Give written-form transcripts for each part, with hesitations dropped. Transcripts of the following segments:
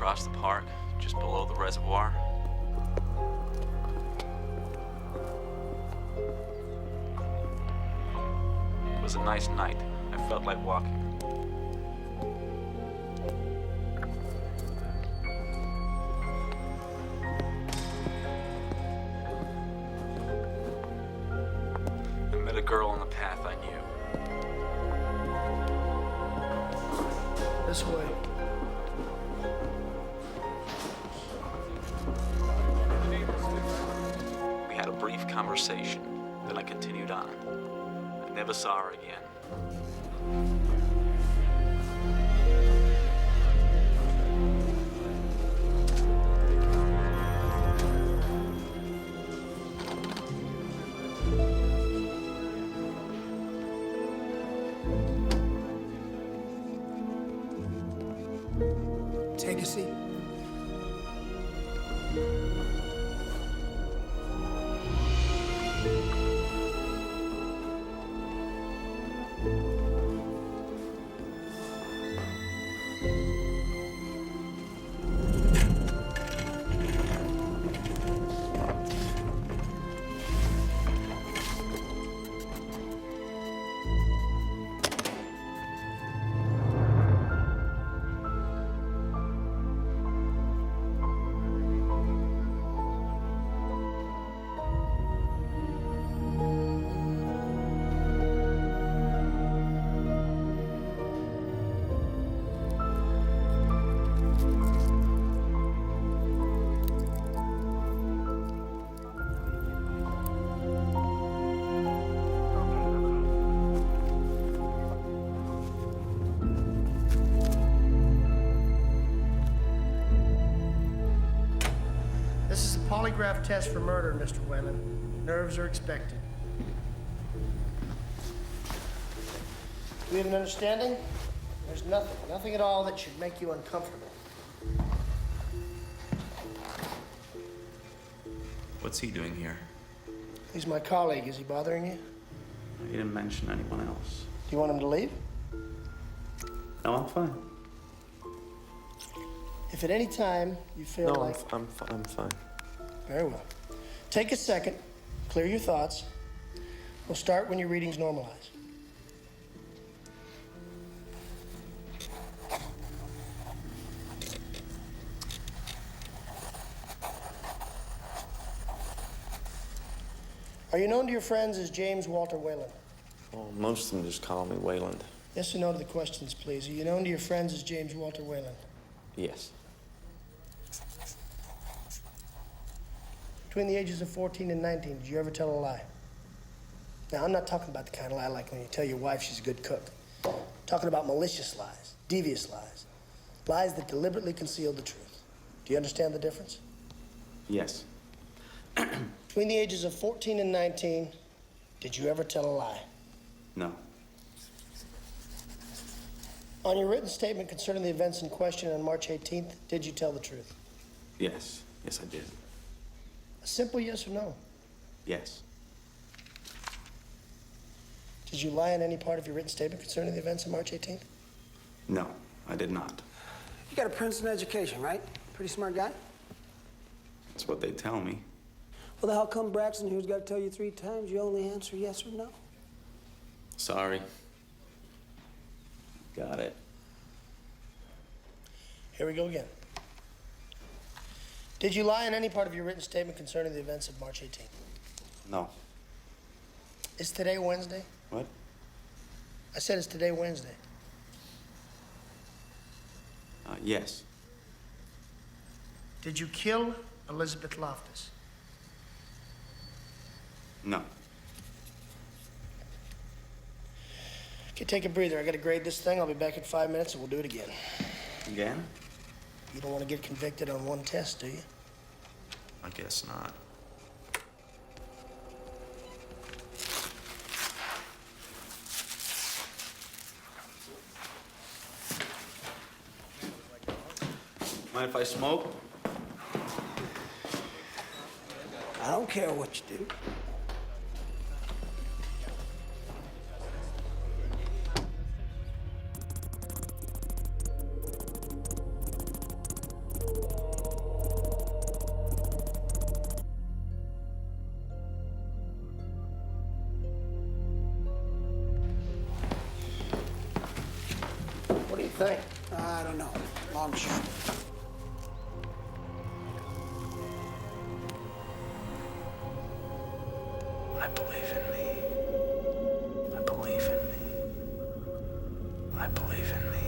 across the park, just below the reservoir. It was a nice night. I felt like walking. I met a girl on the path I knew. This way. We had a brief conversation, then I continued on. I never saw her again. Take a seat. This is a polygraph test for murder, Mr. Wayland. Nerves are expected. Do we have an understanding? There's nothing at all that should make you uncomfortable. What's he doing here? He's my colleague. Is he bothering you? He didn't mention anyone else. Do you want him to leave? No, I'm fine. If at any time you feel No, like... I'm fine. Very well. Take a second, clear your thoughts. We'll start when your readings normalize. Are you known to your friends as James Walter Wayland? Well, most of them just call me Wayland. Yes or no to the questions, please. Are you known to your friends as James Walter Wayland? Yes. Between the ages of 14 and 19, did you ever tell a lie? Now, I'm not talking about the kind of lie like when you tell your wife she's a good cook. I'm talking about malicious lies, devious lies, lies that deliberately conceal the truth. Do you understand the difference? Yes. Between the ages of 14 and 19, did you ever tell a lie? No. On your written statement concerning the events in question on March 18th, did you tell the truth? Yes. Yes, I did. A simple yes or no. Yes. Did you lie in any part of your written statement concerning the events on March 18th? No, I did not. You got a Princeton education, right? Pretty smart guy? That's what they tell me. Well, the hell come Braxton, who's got to tell you 3 times, you only answer yes or no? Sorry. Got it. Here we go again. Did you lie in any part of your written statement concerning the events of March 18th? No. Is today Wednesday? What? I said, is today Wednesday? Yes. Did you kill Elizabeth Loftus? No. Okay, take a breather. I gotta grade this thing. I'll be back in 5 minutes and we'll do it again. Again? You don't want to get convicted on one test, do you? I guess not. Mind if I smoke? I don't care what you do. think? I don't know. Long shot. I believe in me. I believe in me. I believe in me.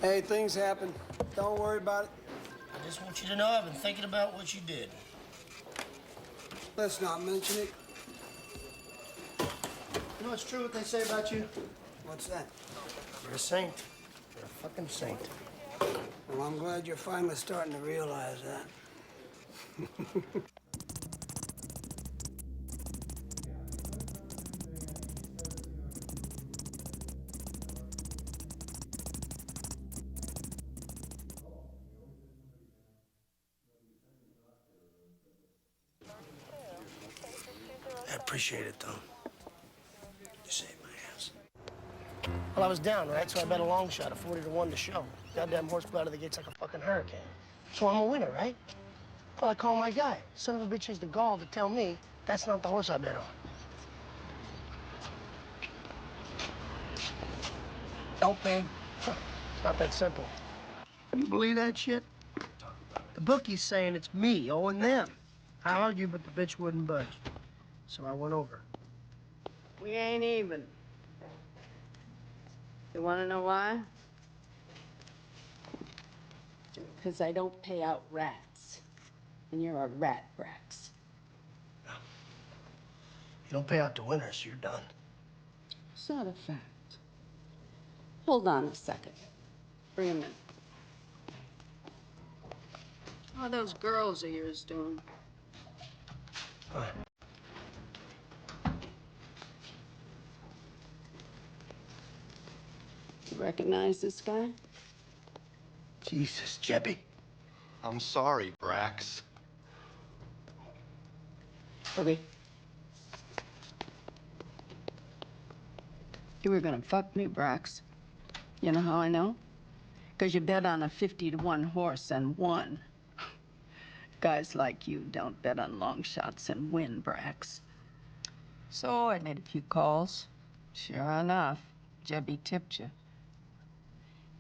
Hey, things happen. Don't worry about it. I just want you to know I've been thinking about what you did. Let's not mention it. You know it's true what they say about you? What's that? You're a saint. You're a fucking saint. Well, I'm glad you're finally starting to realize that. I appreciate it, though. You saved my ass. Well, I was down, right? So I bet a long shot of 40-1 to show. Goddamn horse blew out of the gates like a fucking hurricane. So I'm a winner, right? Well, I call my guy. Son of a bitch has the gall to tell me that's not the horse I bet on. Don't pay. Huh. It's not that simple. You believe that shit? The bookie's saying it's me owing them. I argued, but the bitch wouldn't budge. So I went over. We ain't even. You wanna know why? Because I don't pay out rats. And you're a rat, Brax. You don't pay out to winners, you're done. It's not a fact. Hold on a second. Bring 'em in. How are those girls of yours doing? Fine. You recognize this guy? Jesus, Jeppy. I'm sorry, Brax. Okay. You were gonna fuck me, Brax. You know how I know? Because you bet on a 50-1 horse and won. Guys like you don't bet on long shots and win, Brax. So I made a few calls. Sure enough, Jebby tipped you.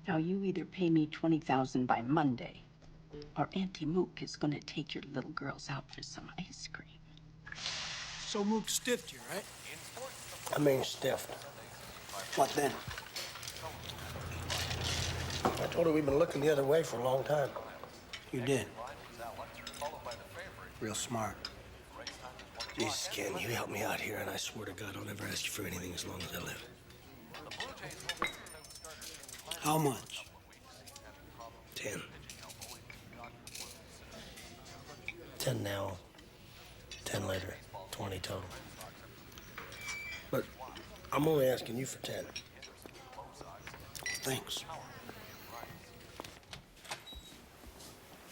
Now you either pay me $20,000 by Monday, or Auntie Mook is gonna take your little girls out for some ice cream. So Mook stiffed you, right? I mean, stiffed. What then? I told her we've been looking the other way for a long time. You did. Real smart. Jesus, Ken, you help me out here, and I swear to God I'll never ask you for anything as long as I live. How much? 10. 10 now, 10 later, 20 total. But I'm only asking you for 10. Thanks.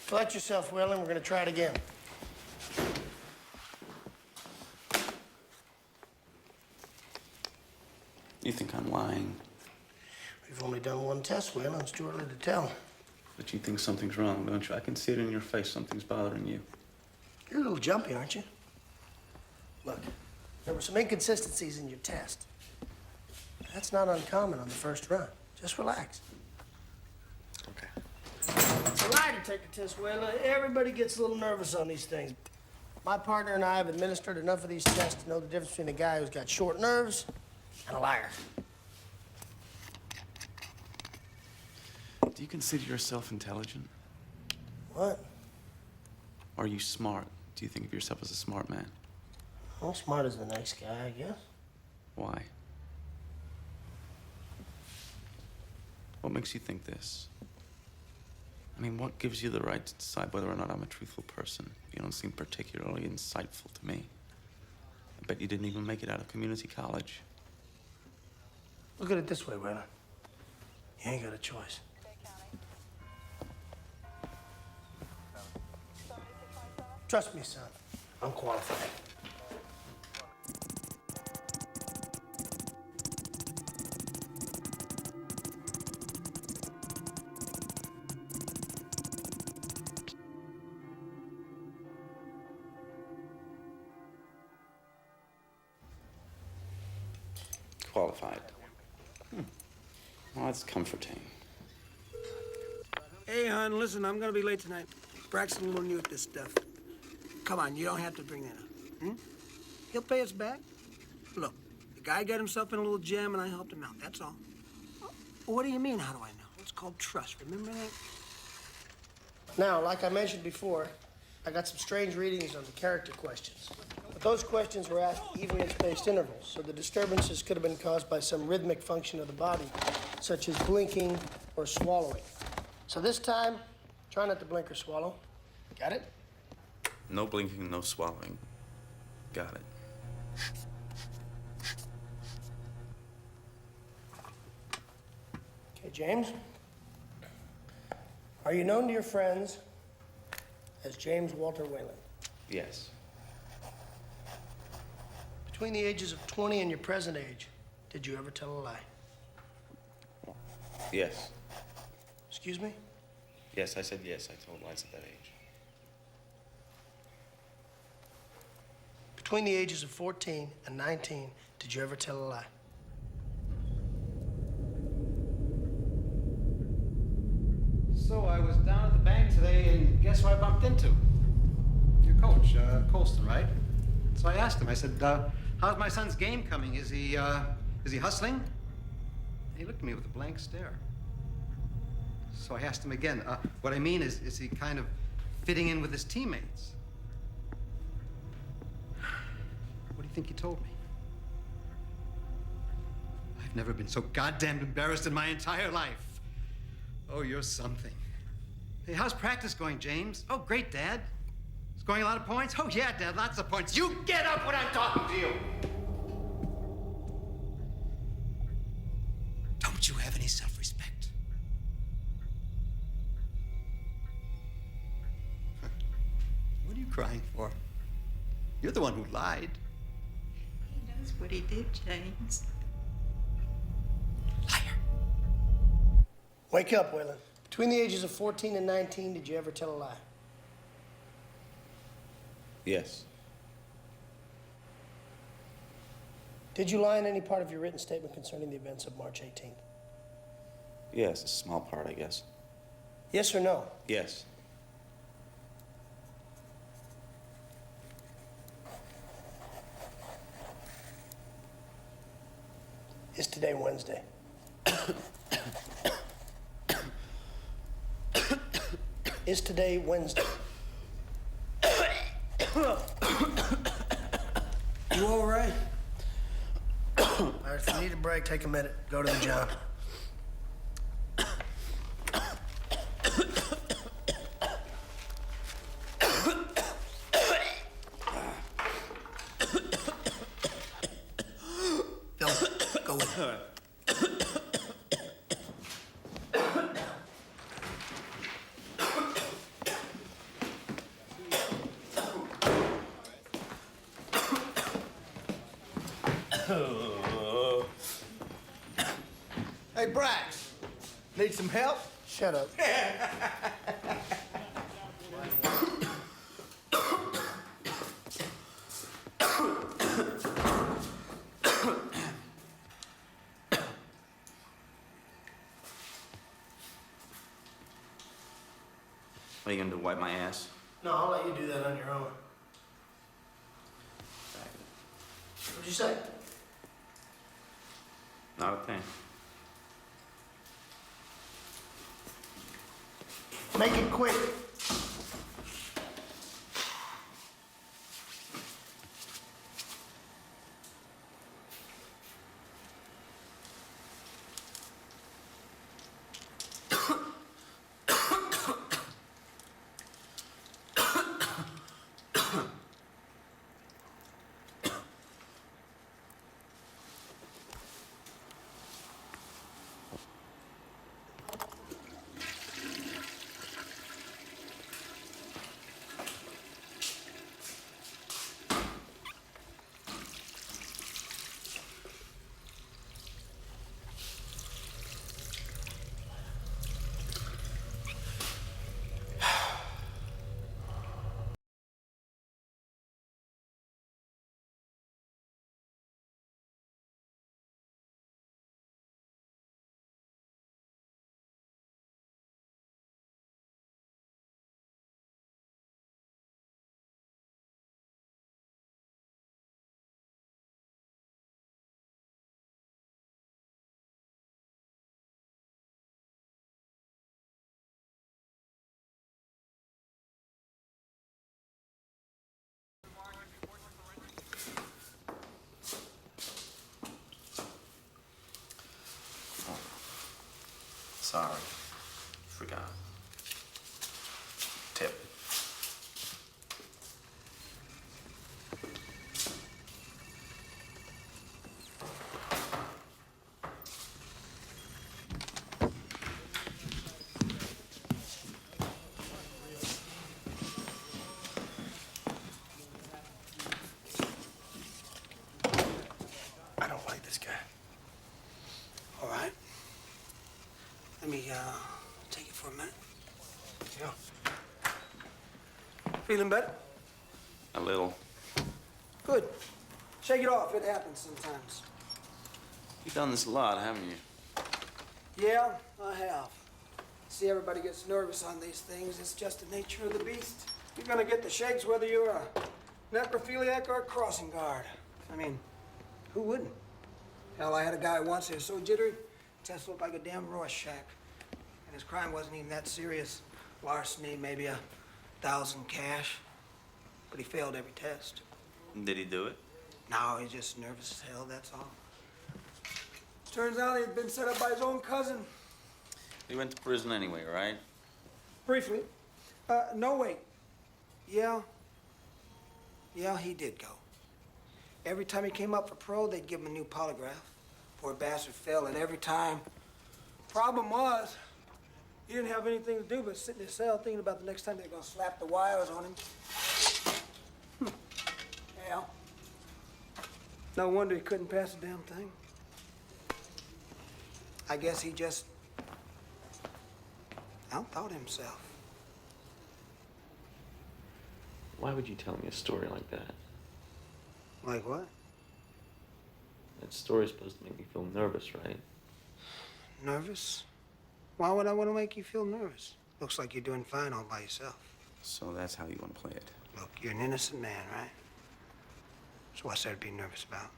Collect yourself, Wayland. We're gonna try it again. You think I'm lying, We've only done one test, Wayland. It's too early to tell. but you think something's wrong, don't you? I can see it in your face. Something's bothering you. You're a little jumpy, aren't you? Look, there were some inconsistencies in your test. That's not uncommon on the first run. Just relax. Okay. It's a lie to take a test, Wayland. Everybody gets a little nervous on these things. My partner and I have administered enough of these tests to know the difference between a guy who's got short nerves and a liar. Do you consider yourself intelligent? What? Are you smart? Do you think of yourself as a smart man? Well, smart as the nice guy, I guess. Why? What makes you think this? I mean, what gives you the right to decide whether or not I'm a truthful person? You don't seem particularly insightful to me. I bet you didn't even make it out of community college. Look at it this way, Wayland. You ain't got a choice. Trust me, son. I'm qualified. qualified. Well, that's comforting. Hey, hon, listen, I'm gonna be late tonight. Braxton will new at this stuff. Come on, you don't have to bring that up. Hmm? He'll pay us back. Look, the guy got himself in a little jam and I helped him out, that's all. What do you mean, how do I know? It's called trust, remember that? Now, like I mentioned before, I got some strange readings on the character questions. But those questions were asked evenly spaced intervals, so the disturbances could have been caused by some rhythmic function of the body, such as blinking or swallowing. So this time, try not to blink or swallow. Got it? No blinking, no swallowing. Got it. Okay, James. Are you known to your friends as James Walter Wayland? Yes. Between the ages of 20 and your present age, did you ever tell a lie? Yes. Excuse me? Yes, I said yes. I told lies at that age. Between the ages of 14 and 19, did you ever tell a lie? So I was down at the bank today, and guess who I bumped into? Your coach, Colston, right? So I asked him. I said, "How's my son's game coming? Is he hustling?" And he looked at me with a blank stare. So I asked him again. What I mean is he kind of fitting in with his teammates? What do you think he told me? I've never been so goddamn embarrassed in my entire life. Oh, you're something. Hey, how's practice going, James? Oh, great, Dad. Scoring a lot of points? Oh, yeah, Dad, lots of points. You get up when I'm talking to you! Don't you have any self-respect? What are you crying for? You're the one who lied. He knows what he did, James. Liar. Wake up, Wayland. Between the ages of 14 and 19, did you ever tell a lie? Yes. Did you lie in any part of your written statement concerning the events of March 18th? Yes, a small part, I guess. Yes or no? Yes. Is today Wednesday? Is today Wednesday? You all right? All right, if you need a break, take a minute. Go to the job. Phil, go with her. Hey, Brax, need some help? Shut up. What are you gonna do, wipe my ass? No, I'll let you do that on your own. What'd you say? Not a thing. Make it quick. Sorry. Forgot. Tip. I don't like this guy. All right. Let me take it for a minute. Yeah. Feeling better? A little. Good. Shake it off. It happens sometimes. You've done this a lot, haven't you? Yeah, I have. See, everybody gets nervous on these things. It's just the nature of the beast. You're gonna get the shakes whether you're a necrophiliac or a crossing guard. I mean, who wouldn't? Hell, I had a guy once who was so jittery, test looked like a damn Rorschach. And his crime wasn't even that serious. Larceny, maybe 1,000 cash. But he failed every test. Did he do it? No, he's just nervous as hell, that's all. Turns out he'd been set up by his own cousin. He went to prison anyway, right? Briefly. No, wait. Yeah, he did go. Every time he came up for parole, they'd give him a new polygraph. Poor bastard fell, and every time. Problem was, he didn't have anything to do but sit in his cell thinking about the next time they're gonna slap the wires on him. Yeah. No wonder he couldn't pass the damn thing. I guess he just outthought himself. Why would you tell me a story like that? Like what? That story's supposed to make me feel nervous, right? Nervous? Why would I want to make you feel nervous? Looks like you're doing fine all by yourself. So that's how you want to play it. Look, you're an innocent man, right? So what's there to be nervous about?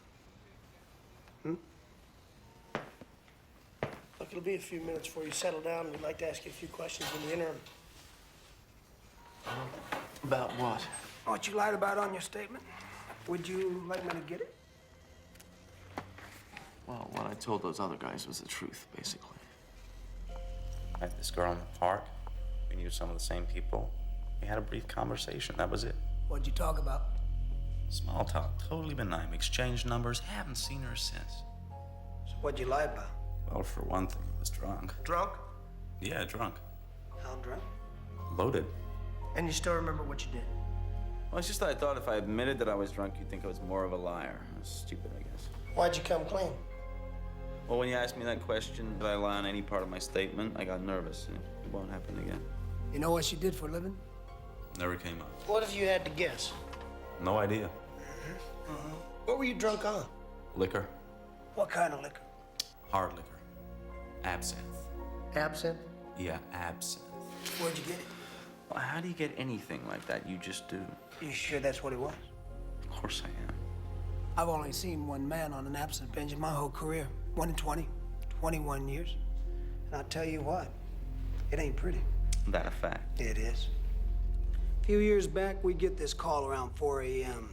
Look, it'll be a few minutes before you settle down. We'd like to ask you a few questions in the interim. About what? What you lied about on your statement? Would you like me to get it? Well, what I told those other guys was the truth, basically. I met this girl in the park. We knew some of the same people. We had a brief conversation. That was it. What'd you talk about? Small talk, totally benign. We exchanged numbers. Haven't seen her since. So what'd you lie about? Well, for one thing, I was drunk. Drunk? Yeah, drunk. How drunk? Loaded. And you still remember what you did? Well, it's just that I thought if I admitted that I was drunk, you'd think I was more of a liar. Stupid, I guess. Why'd you come clean? Well, when you asked me that question, did I lie on any part of my statement, I got nervous. It won't happen again. You know what she did for a living? Never came up. What if you had to guess? No idea. What were you drunk on? Liquor. What kind of liquor? Hard liquor. Absinthe. Absinthe? Yeah, absinthe. Where'd you get it? Well, how do you get anything like that? You just do. You sure that's what it was? Of course I am. I've only seen one man on an absinthe binge in my whole career. 1 in 20, 21 years. And I'll tell you what, it ain't pretty. That a fact? It is. A few years back, we get this call around 4 a.m.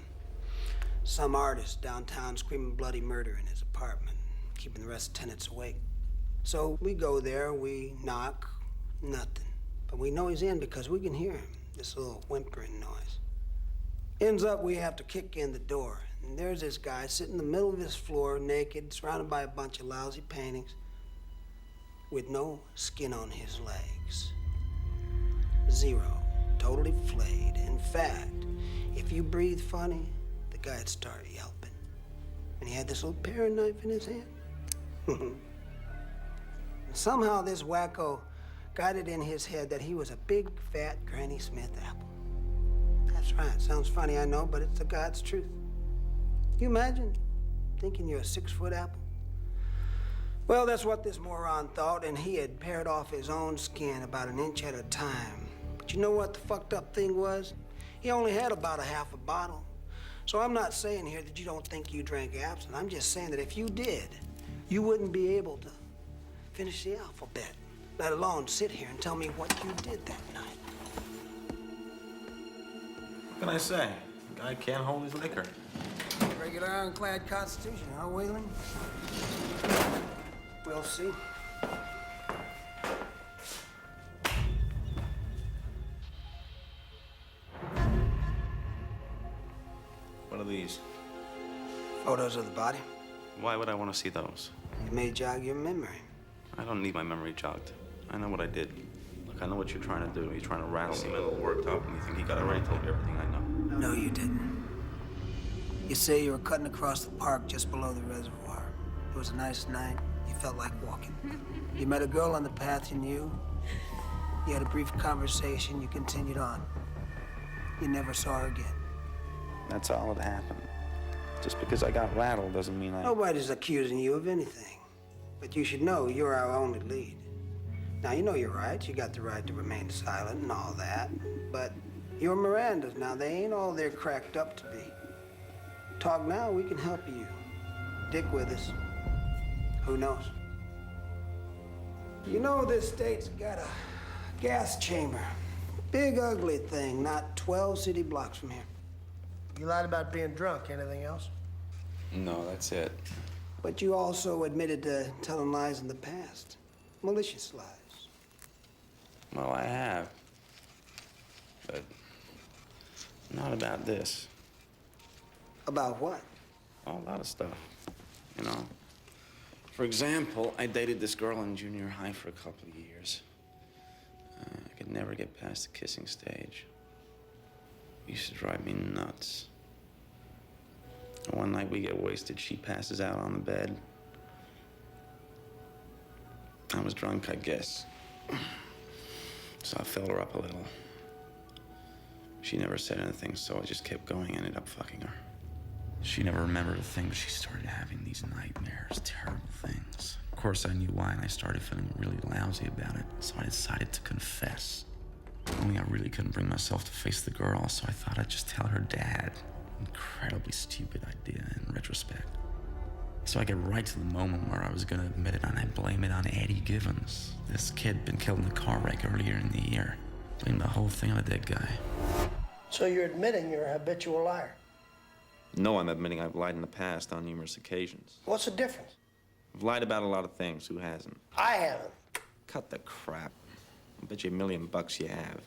Some artist downtown screaming bloody murder in his apartment, keeping the rest of tenants awake. So we go there, we knock, nothing. But we know he's in because we can hear him, this little whimpering noise. Ends up we have to kick in the door. And there's this guy sitting in the middle of his floor, naked, surrounded by a bunch of lousy paintings, with no skin on his legs. Zero. Totally flayed. In fact, if you breathe funny, the guy'd start yelping. And he had this little paring knife in his hand. And somehow this wacko got it in his head that he was a big, fat Granny Smith apple. That's right. Sounds funny, I know, but it's the God's truth. You imagine thinking you're a 6-foot apple? Well, that's what this moron thought, and he had pared off his own skin about an inch at a time. But you know what the fucked up thing was? He only had about a half a bottle. So I'm not saying here that you don't think you drank absinthe. I'm just saying that if you did, you wouldn't be able to finish the alphabet, let alone sit here and tell me what you did that night. What can I say? The guy can't hold his liquor. Regular ironclad constitution, huh, Wayland? We'll see. What are these? Photos of the body. Why would I want to see those? It may jog your memory. I don't need my memory jogged. I know what I did. Look, I know what you're trying to do. You're trying to rattle me a little worked up, and you think you got already told you everything I know. No, you didn't. You say you were cutting across the park just below the reservoir. It was a nice night. You felt like walking. You met a girl on the path you knew. You had a brief conversation. You continued on. You never saw her again. That's all that happened. Just because I got rattled doesn't mean I... Nobody's accusing you of anything. But you should know you're our only lead. Now, you know your rights. You got the right to remain silent and all that. But you're Miranda's now. They ain't all they're cracked up to be. Talk now, we can help you. Dick with us. Who knows? You know this state's got a gas chamber. Big ugly thing, not 12 city blocks from here. You lied about being drunk. Anything else? No, that's it. But you also admitted to telling lies in the past. Malicious lies. Well, I have. But not about this. About what? A lot of stuff, you know. For example, I dated this girl in junior high for a couple of years. I could never get past the kissing stage. It used to drive me nuts. One night we get wasted, she passes out on the bed. I was drunk, I guess. So I filled her up a little. She never said anything, so I just kept going, ended up fucking her. She never remembered a thing, but she started having these nightmares, terrible things. Of course, I knew why, and I started feeling really lousy about it, so I decided to confess. Only I really couldn't bring myself to face the girl, so I thought I'd just tell her dad. Incredibly stupid idea in retrospect. So I get right to the moment where I was gonna admit it, and I blame it on Eddie Givens. This kid been killed in a car wreck earlier in the year. Blame the whole thing on a dead guy. So you're admitting you're a habitual liar? No, I'm admitting I've lied in the past on numerous occasions. What's the difference? I've lied about a lot of things. Who hasn't? I haven't. Cut the crap. I bet you $1 million you have.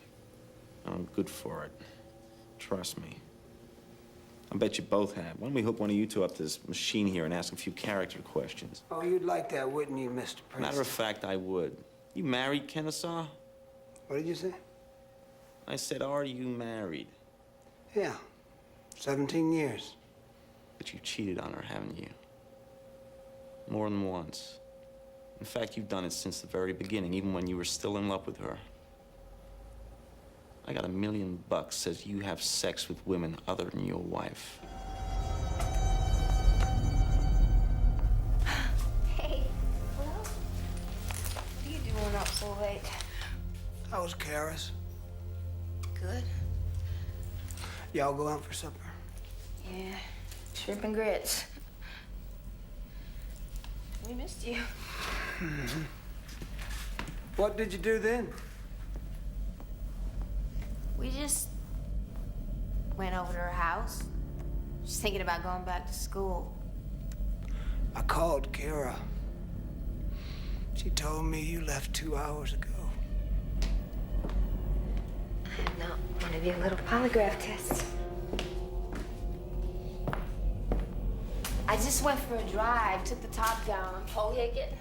I'm good for it. Trust me. I bet you both have. Why don't we hook one of you two up to this machine here and ask a few character questions? Oh, you'd like that, wouldn't you, Mr. Prince? Matter of fact, I would. You married, Kennesaw? What did you say? I said, are you married? Yeah, 17 years. But you cheated on her, haven't you? More than once. In fact, you've done it since the very beginning, even when you were still in love with her. I got $1 million says you have sex with women other than your wife. Hey, well, what are you doing up so late? How was Karis? Good. Y'all go out for supper? Yeah, shrimp and grits. We missed you. Mm-hmm. What did you do then? We just went over to her house. Just thinking about going back to school. I called Kara. She told me you left 2 hours ago. I'm not one of your little polygraph tests. I just went for a drive, took the top down, foliate it.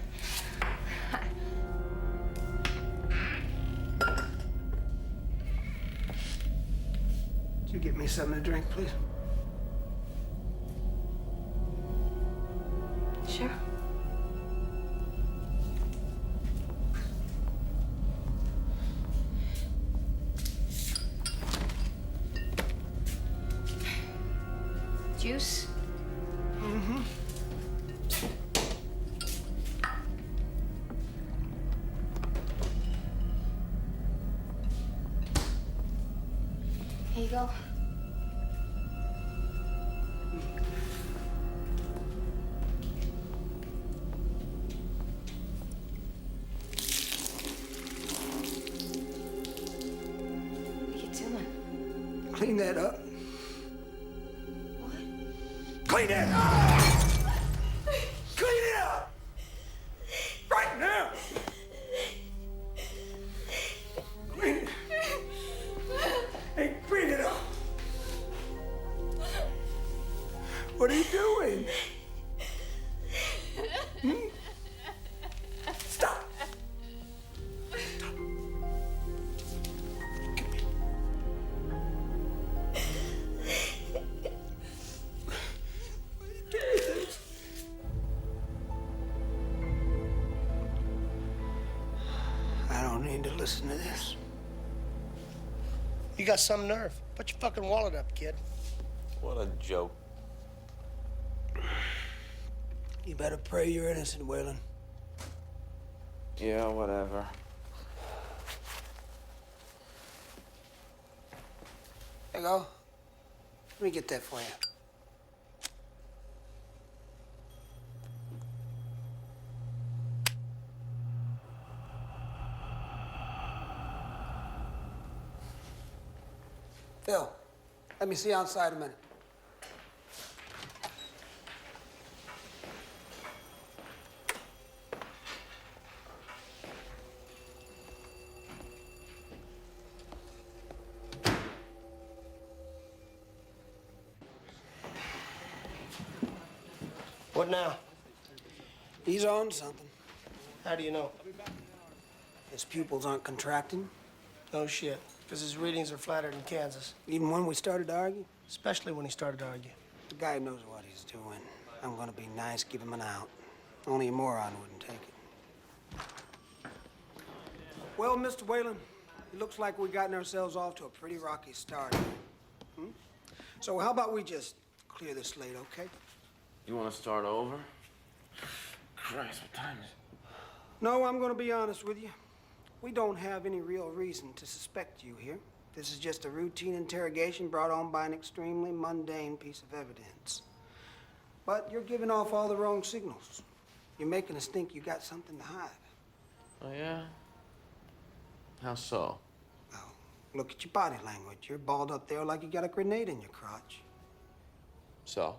Could you get me something to drink, please? Sure. Juice? Mm-hmm. Here you go. What are you doing? Clean that up. What? Clean it up! Clean it up! Right now! Clean it. Hey, clean it up! Stop. I don't need to listen to this. You got some nerve. Put your fucking wallet up, kid. What a joke. You better pray you're innocent, Wayland. Yeah, whatever. There you go. Let me get that for you. Phil, let me see you outside a minute. What now? He's on something. How do you know? His pupils aren't contracting, No shit. Because his readings are flatter than Kansas. even when we started to argue. Especially when he started to argue. The guy knows what he's doing. I'm gonna be nice, give him an out. Only a moron wouldn't take it. Well, Mr. Wayland, it looks like we've gotten ourselves off to a pretty rocky start. So how about we just clear the slate, okay? You want to start over? Christ, what time is it? No, I'm gonna be honest with you. We don't have any real reason to suspect you here. This is just a routine interrogation brought on by an extremely mundane piece of evidence. But you're giving off all the wrong signals. You're making us think you got something to hide. Oh, yeah? How so? Well, look at your body language. You're balled up there like you got a grenade in your crotch. So?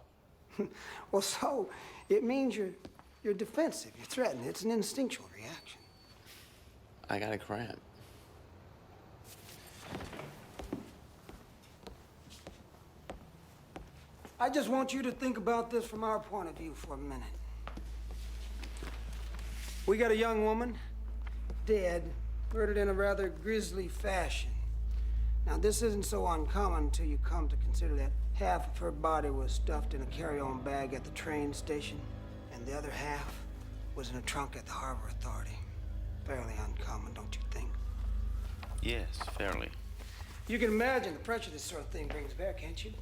Well, so it means you're defensive. You're threatened. It's an instinctual reaction. I got a cramp. I just want you to think about this from our point of view for a minute. We got a young woman, dead, murdered in a rather grisly fashion. Now, this isn't so uncommon until you come to consider that half of her body was stuffed in a carry-on bag at the train station, and the other half was in a trunk at the Harbor Authority. Fairly uncommon, don't you think? Yes, fairly. You can imagine the pressure this sort of thing brings back, can't you?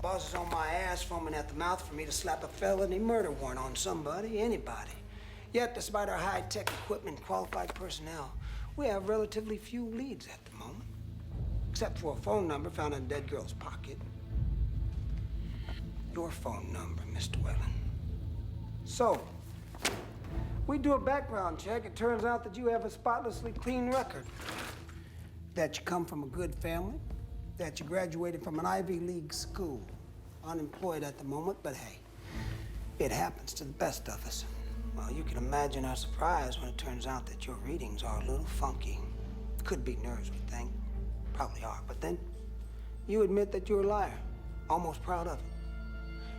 Boss is on my ass, foaming at the mouth for me to slap a felony murder warrant on somebody, anybody. Yet, despite our high-tech equipment and qualified personnel, we have relatively few leads at the moment. Except for a phone number found in a dead girl's pocket. Your phone number, Mr. Wayland. So, we do a background check. It turns out that you have a spotlessly clean record. That you come from a good family. That you graduated from an Ivy League school. Unemployed at the moment, but hey, it happens to the best of us. Well, you can imagine our surprise when it turns out that your readings are a little funky. Could be nerves, we think. Probably are, but then you admit that you're a liar. Almost proud of it.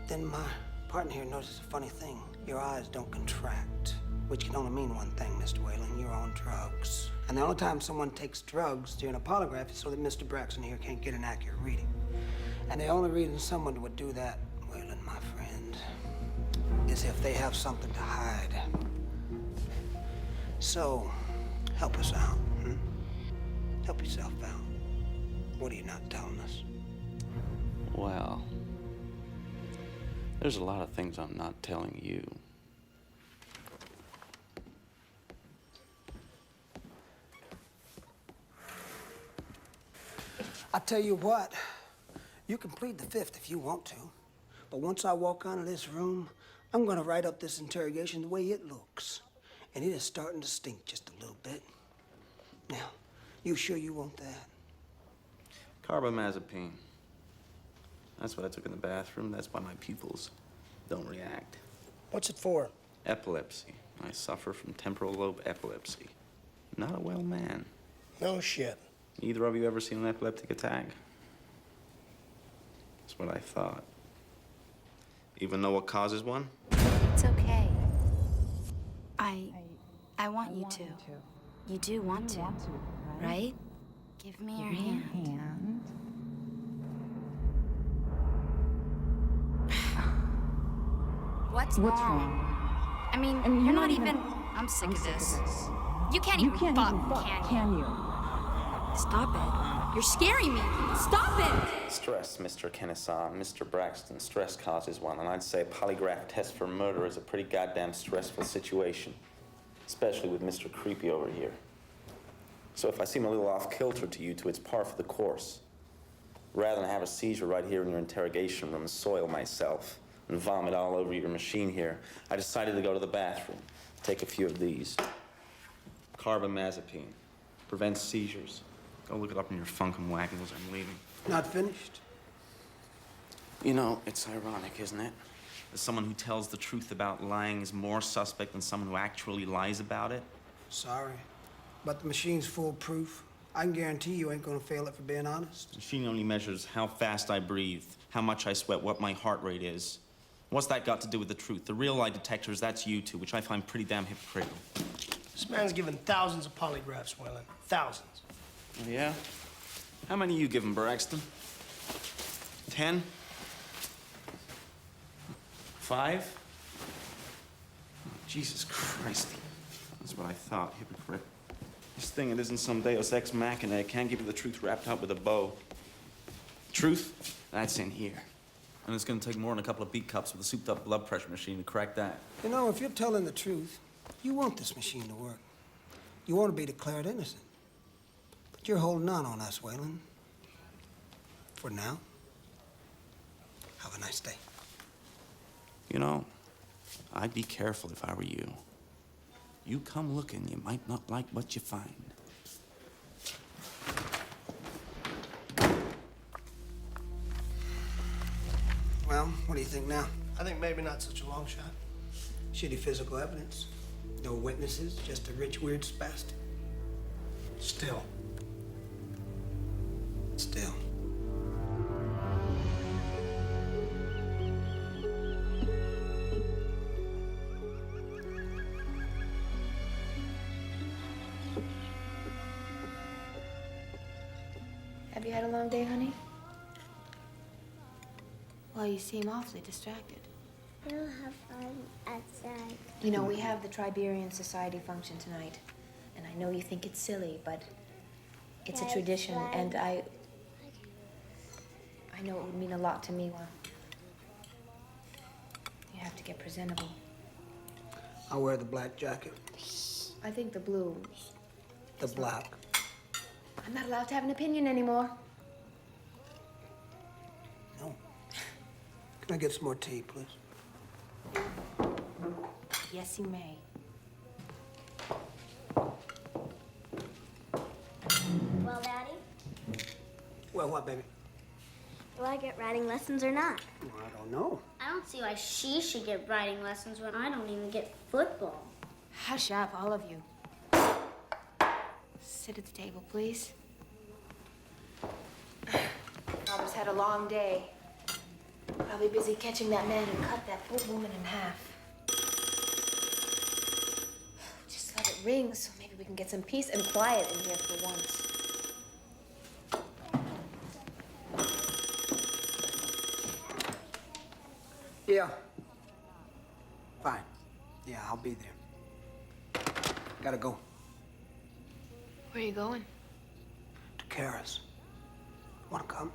Then my partner here notices a funny thing. Your eyes don't contract, which can only mean one thing, Mr. Wayland. You're on drugs. And the only time someone takes drugs during a polygraph is so that Mr. Braxton here can't get an accurate reading. And the only reason someone would do that, Wayland, my friend, is if they have something to hide. So, help us out, Help yourself out. What are you not telling us? Well, there's a lot of things I'm not telling you. I tell you what, you can plead the fifth if you want to. But once I walk out of this room, I'm gonna write up this interrogation the way it looks. And it is starting to stink just a little bit. Now, you sure you want that? Carbamazepine. That's what I took in the bathroom. That's why my pupils don't react. What's it for? Epilepsy. I suffer from temporal lobe epilepsy. Not a well man. No shit. Either of you ever seen an epileptic attack? That's what I thought. Even know what causes one? It's okay. I want you to. You do want to, right? Give me your hand. What's wrong? I mean, you're not even... I'm sick of this. You can't even fuck, can you? Stop it. You're scaring me. Stop it! Stress, Mr. Kennesaw, Mr. Braxton. Stress causes one, and I'd say a polygraph test for murder is a pretty goddamn stressful situation. Especially with Mr. Creepy over here. So if I seem a little off-kilter to you two, it's par for the course. Rather than have a seizure right here in your interrogation room and soil myself and vomit all over your machine here, I decided to go to the bathroom, take a few of these. Carbamazepine. Prevents seizures. Go look it up in your funk and waggles. I'm leaving. Not finished? You know, it's ironic, isn't it? That someone who tells the truth about lying is more suspect than someone who actually lies about it. Sorry, but the machine's foolproof. I can guarantee you ain't gonna fail it for being honest. The machine only measures how fast I breathe, how much I sweat, what my heart rate is. What's that got to do with the truth? The real lie detectors, that's you two, which I find pretty damn hypocritical. This man's given thousands of polygraphs, Wayland. Thousands. Oh, yeah? How many you give him, Braxton? 10? 5? Oh, Jesus Christ. That's what I thought, hypocrite. This thing, it isn't some deus ex machina. It can't give you the truth wrapped up with a bow. Truth, that's in here. And it's gonna take more than a couple of beat cups with a souped-up blood pressure machine to crack that. You know, if you're telling the truth, you want this machine to work. You want to be declared innocent. But you're holding on us, Wayland. For now. Have a nice day. You know, I'd be careful if I were you. You come looking, you might not like what you find. Well, what do you think now? I think maybe not such a long shot. Shitty physical evidence. No witnesses, just a rich, weird spastic. Still. Still. Have you had a long day, honey? Well, you seem awfully distracted. We'll have fun outside. You know, we have the Triberian Society function tonight. And I know you think it's silly, but it's a tradition, and I know it would mean a lot to me. Well, you have to get presentable. I'll wear the black jacket. I think the blue. The black. I'm not allowed to have an opinion anymore. No. Can I get some more tea, please? Yes, you may. Well, Daddy, Well, what, baby? do I get riding lessons or not? Well, I don't know. I don't see why she should get riding lessons when I don't even get football. Hush up, all of you. Sit at the table, please. Father's had a long day. Probably busy catching that man who cut that poor woman in half. Just let it ring so maybe we can get some peace and quiet in here for once. Yeah. Fine. Yeah, I'll be there. Gotta go. Where are you going? To Kara's. Wanna come?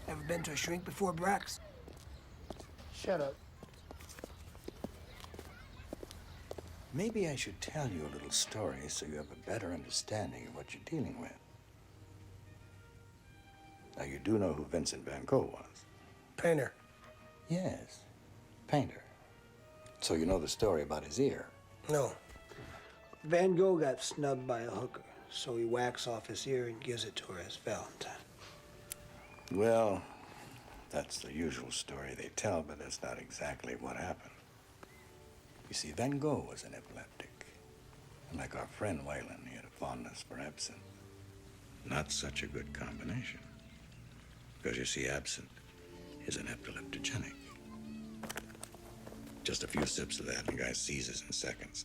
Ever been to a shrink before, Brax? Shut up. Maybe I should tell you a little story so you have a better understanding of what you're dealing with. Now, you do know who Vincent Van Gogh was? Painter. Yes, painter. So you know the story about his ear? No. Van Gogh got snubbed by a hooker, so he whacks off his ear and gives it to her as Valentine. Well, that's the usual story they tell, but that's not exactly what happened. You see, Van Gogh was an epileptic. And like our friend Wayland, he had a fondness for absinthe. Not such a good combination. Because you see, absinthe is an epileptogenic. Just a few sips of that and the guy seizes in seconds.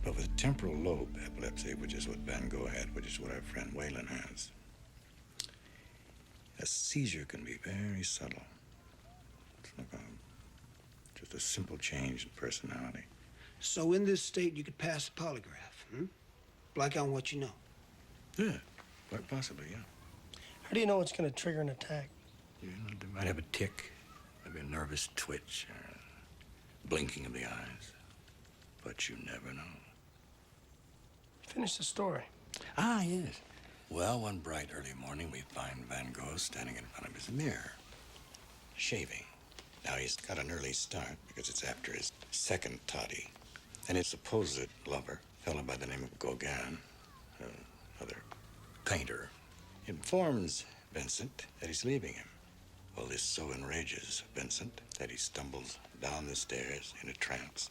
But with temporal lobe epilepsy, which is what Van Gogh had, which is what our friend Wayland has, a seizure can be very subtle. It's like just a simple change in personality. So in this state, you could pass the polygraph, Black out what you know. Yeah, quite possibly, yeah. How do you know it's going to trigger an attack? You know, they might have a tic, maybe a nervous twitch, or a blinking of the eyes. But you never know. Finish the story. Ah, yes. Well, one bright early morning, we find Van Gogh standing in front of his mirror, shaving. Now, he's got an early start because it's after his second toddy. And his supposed lover, a fellow by the name of Gauguin, another painter, informs Vincent that he's leaving him. Well, this so enrages Vincent that he stumbles down the stairs in a trance,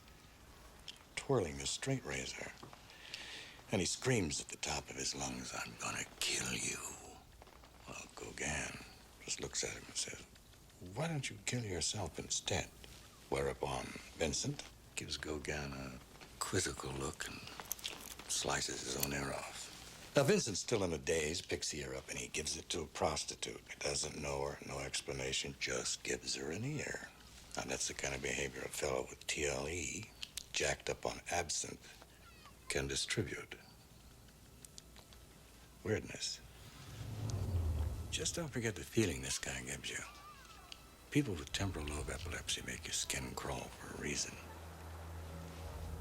twirling the straight razor. And he screams at the top of his lungs, "I'm gonna kill you." Well, Gauguin just looks at him and says, "Why don't you kill yourself instead?" Whereupon Vincent gives Gauguin a quizzical look and slices his own ear off. Now, Vincent's still in a daze, picks the ear up, and he gives it to a prostitute. He doesn't know her, no explanation, just gives her an ear. Now, that's the kind of behavior a fellow with TLE, jacked up on absinthe, can distribute. Weirdness. Just don't forget the feeling this guy gives you. People with temporal lobe epilepsy make your skin crawl for a reason.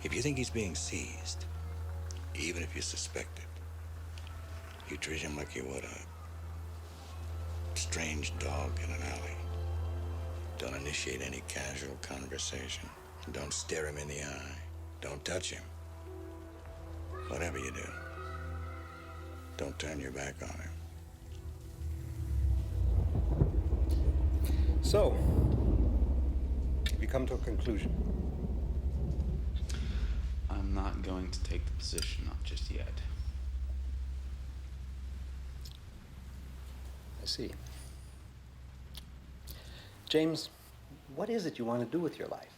If you think he's being seized, even if you suspect it, you treat him like you would a strange dog in an alley. Don't initiate any casual conversation. Don't stare him in the eye. Don't touch him. Whatever you do, don't turn your back on him. So, we come to a conclusion. I'm not going to take the position up just yet. I see. James, what is it you want to do with your life?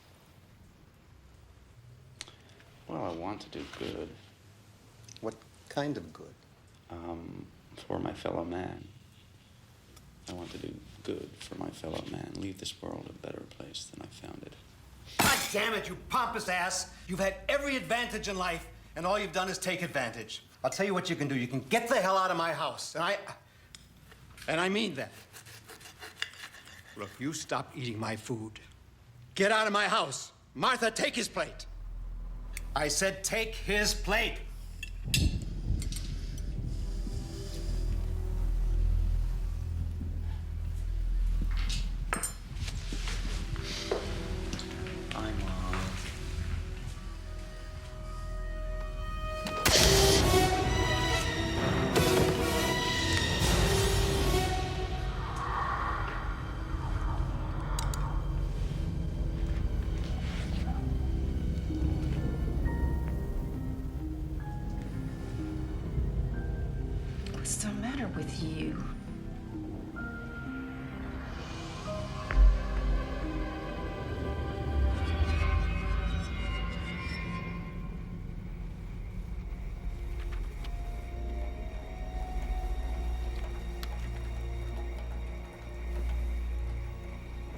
Well, I want to do good. What kind of good? For my fellow man. I want to do good for my fellow man. Leave this world a better place than I found it. God damn it, you pompous ass! You've had every advantage in life, and all you've done is take advantage. I'll tell you what you can do. You can get the hell out of my house, and I mean that. Look, you stop eating my food. Get out of my house. Martha, take his plate. I said take his plate. What's the matter with you?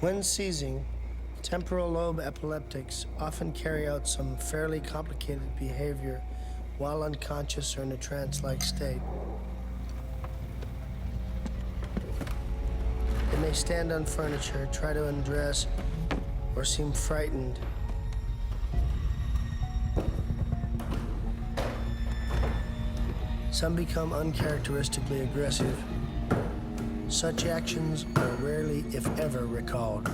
When seizing, temporal lobe epileptics often carry out some fairly complicated behavior while unconscious or in a trance-like state. They may stand on furniture, try to undress, or seem frightened. Some become uncharacteristically aggressive. Such actions are rarely, if ever, recalled.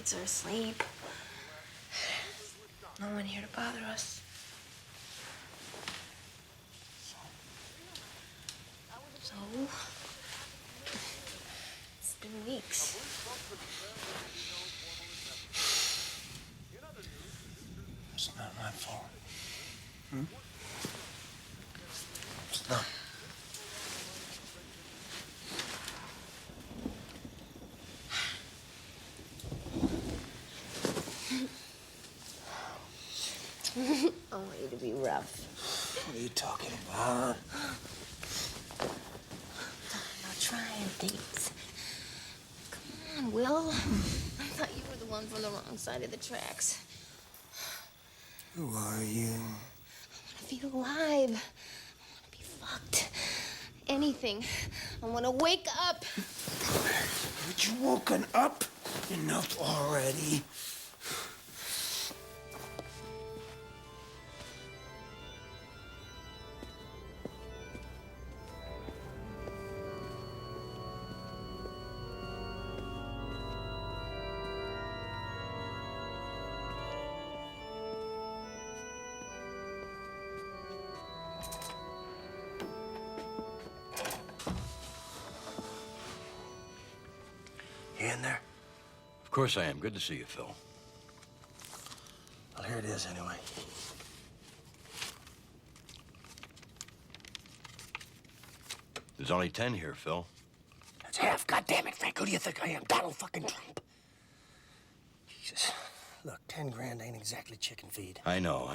kids are asleep. No one here to bother us. So, it's been weeks. It's not my fault. It's not. I want you to be rough. What are you talking about? Not trying things. Come on, Will. I thought you were the one from the wrong side of the tracks. Who are you? I want to feel alive. I want to be fucked. Anything. I want to wake up. Haven't you woken up enough already? You in there? Of course I am. Good to see you, Phil. Well, here it is anyway. There's only 10 here, Phil. That's half. God damn it, Frank. Who do you think I am? Donald fucking Trump. Jesus. Look, 10 grand ain't exactly chicken feed. I know.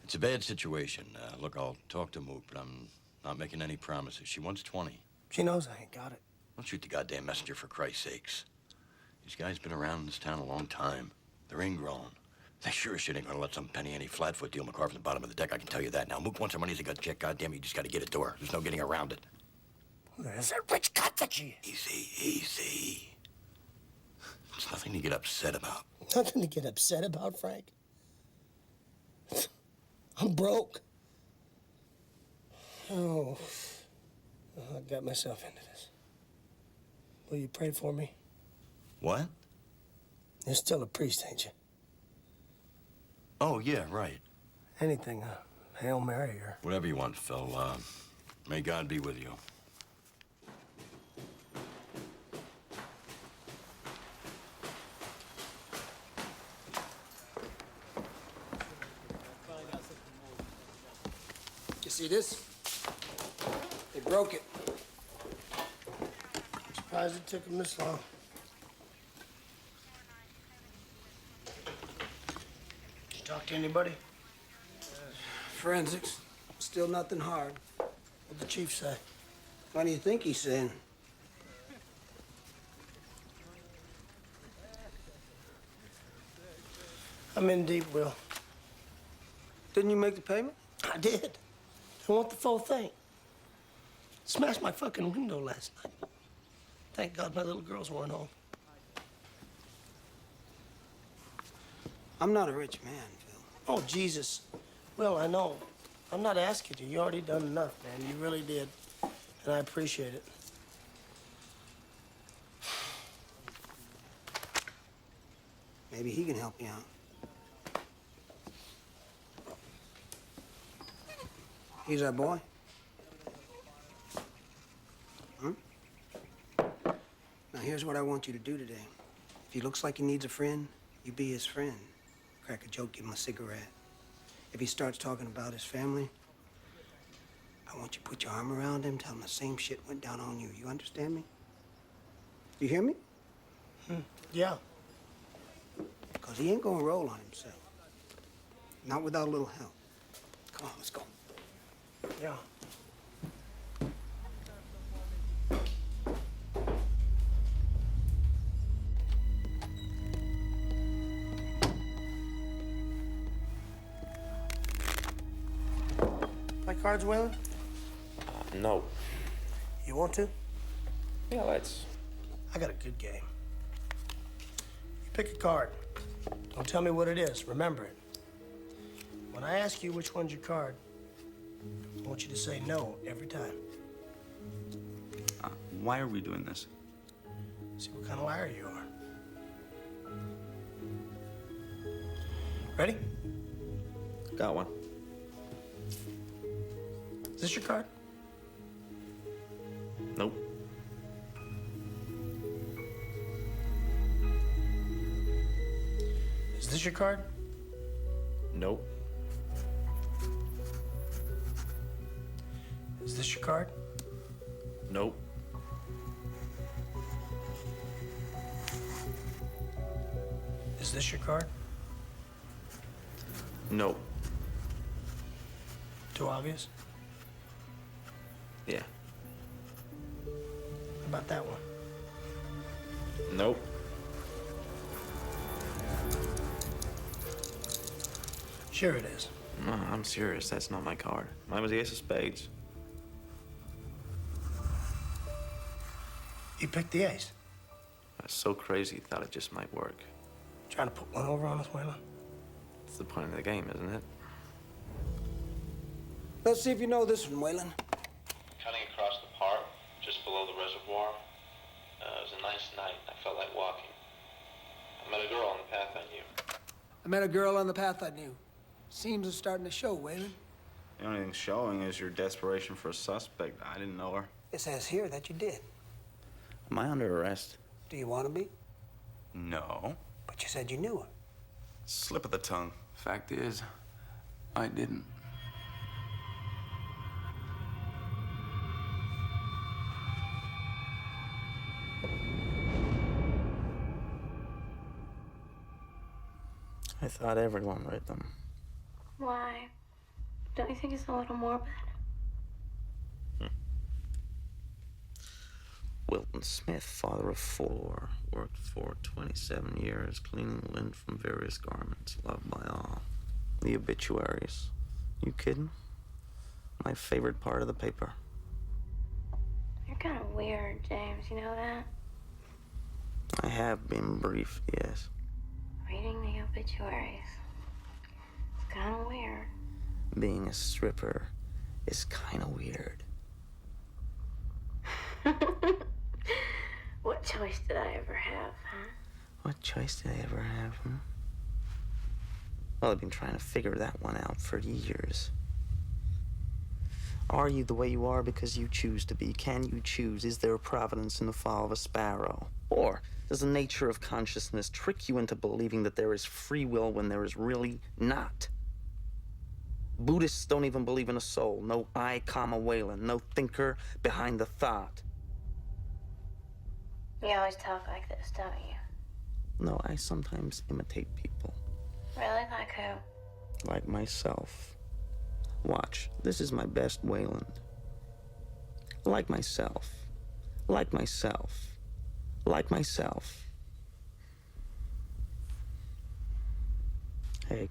It's a bad situation. Look, I'll talk to Moot, but I'm not making any promises. She wants 20. She knows I ain't got it. Don't shoot the goddamn messenger, for Christ's sakes. These guys been around in this town a long time. They're ingrown. They sure as shit ain't gonna let some penny any flatfoot deal McCarr from the bottom of the deck, I can tell you that. Now, Mook wants her money as a gut check. Goddamn, you just gotta get it to her. There's no getting around it. There's that rich cunt that she is. Easy. It's nothing to get upset about. Nothing to get upset about, Frank. I'm broke. Oh, I got myself into this. Will you pray for me? What? You're still a priest, ain't you? Oh, yeah, right. Anything, Hail Mary or... Whatever you want, Phil. May God be with you. You see this? They broke it. I'm surprised it took them this long. Did you talk to anybody? Forensics. Still nothing hard. What'd the chief say? What do you think he's saying? I'm in deep, Will. Didn't you make the payment? I did. I want the full thing. Smashed my fucking window last night. Thank God my little girls weren't home. I'm not a rich man, Phil. Oh, Jesus. Will, I know. I'm not asking you. You already done enough, man. You really did. And I appreciate it. Maybe he can help you out. He's our boy. Now, here's what I want you to do today. If he looks like he needs a friend, you be his friend. Crack a joke, give him a cigarette. If he starts talking about his family, I want you to put your arm around him, tell him the same shit went down on you. You understand me? You hear me? Yeah. Because he ain't gonna roll on himself. Not without a little help. Come on, let's go. Yeah. Play cards, Wayland? No. You want to? Yeah, let's. I got a good game. You pick a card. Don't tell me what it is. Remember it. When I ask you which one's your card, I want you to say no every time. Why are we doing this? See what kind of liar you are. Ready? Got one. Is this your card? Nope. Is this your card? Nope. Is this your card? Nope. Is this your card? Nope. Too obvious? Yeah. What about that one? Nope. Sure it is. No, I'm serious. That's not my card. Mine was the ace of spades. You picked the ace. I was so crazy, thought it just might work. Trying to put one over on us, Wayland? It's the point of the game, isn't it? Let's see if you know this one, Wayland. Cutting across the park, just below the reservoir. It was a nice night. I felt like walking. I met a girl on the path I knew. I met a girl on the path I knew. Seems it's starting to show, Wayland. The only thing showing is your desperation for a suspect. I didn't know her. It says here that you did. Am I under arrest? Do you want to be? No. But you said you knew her. Slip of the tongue. Fact is, I didn't. I thought everyone read them. Why? Don't you think it's a little morbid? Wilton Smith, father of 4, worked for 27 years, cleaning lint from various garments, loved by all. The obituaries. You kidding? My favorite part of the paper. You're kind of weird, James. You know that? I have been briefed, yes. Reading the obituaries. It's kind of weird. Being a stripper is kind of weird. What choice did I ever have, huh? What choice did I ever have, huh? Well, I've been trying to figure that one out for years. Are you the way you are because you choose to be? Can you choose? Is there providence in the fall of a sparrow? Or does the nature of consciousness trick you into believing that there is free will when there is really not? Buddhists don't even believe in a soul. No I, Wayland. No thinker behind the thought. You always talk like this, don't you? No, I sometimes imitate people. Really? Like who? Like myself. Watch, this is my best Wayland. Like myself. Like myself. Like myself. Hey.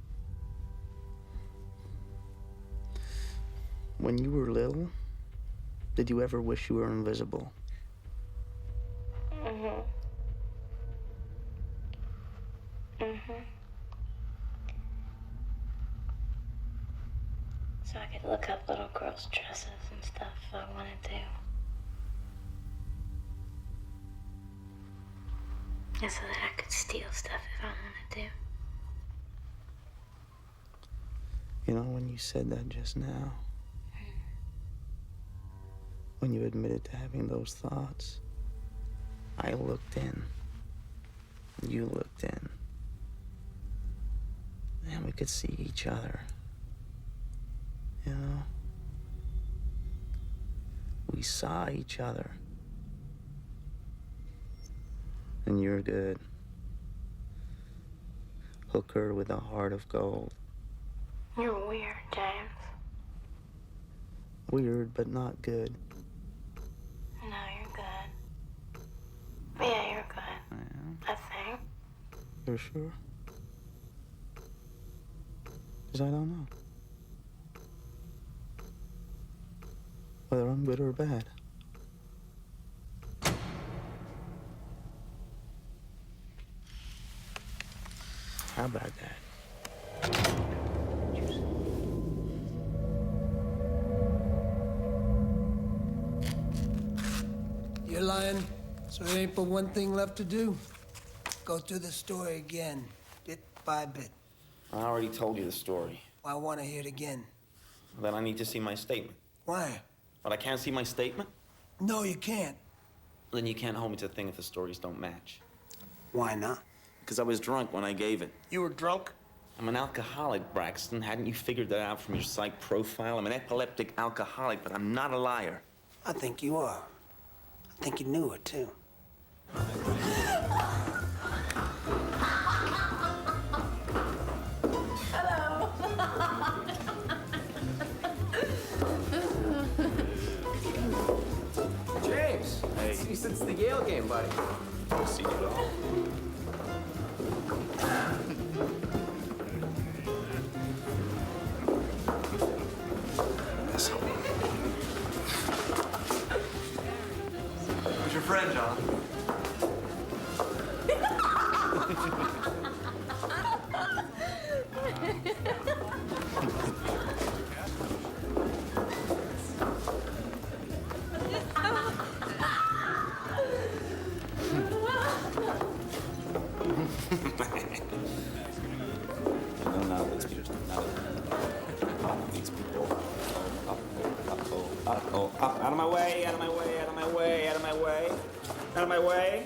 When you were little, did you ever wish you were invisible? Mm-hmm. So I could look up little girls' dresses and stuff if I wanted to. And so that I could steal stuff if I wanted to. You know, when you said that just now, when you admitted to having those thoughts, I looked in. You looked in. And we could see each other. You know? We saw each other. And you're good. Hooker with a heart of gold. You're weird, James. Weird, but not good. No, you're good. Yeah, you're good. I am. I think. You're sure? Because I don't know. Whether I'm good or bad. How about that? You're lying, so there ain't but one thing left to do. Go through the story again, bit by bit. I already told you the story. I want to hear it again. Then I need to see my statement. Why? But I can't see my statement? No, you can't. Then you can't hold me to the thing if the stories don't match. Why not? Because I was drunk when I gave it. You were drunk? I'm an alcoholic, Braxton. Hadn't you figured that out from your psych profile? I'm an epileptic alcoholic, but I'm not a liar. I think you are. I think you knew it, too. James! Hey. See you since the Yale game, buddy. I'll see you all. Who's your friend, John? No, these people. These people. Up. Out of my way, out of my way, out of my way, out of my way. Out of my way.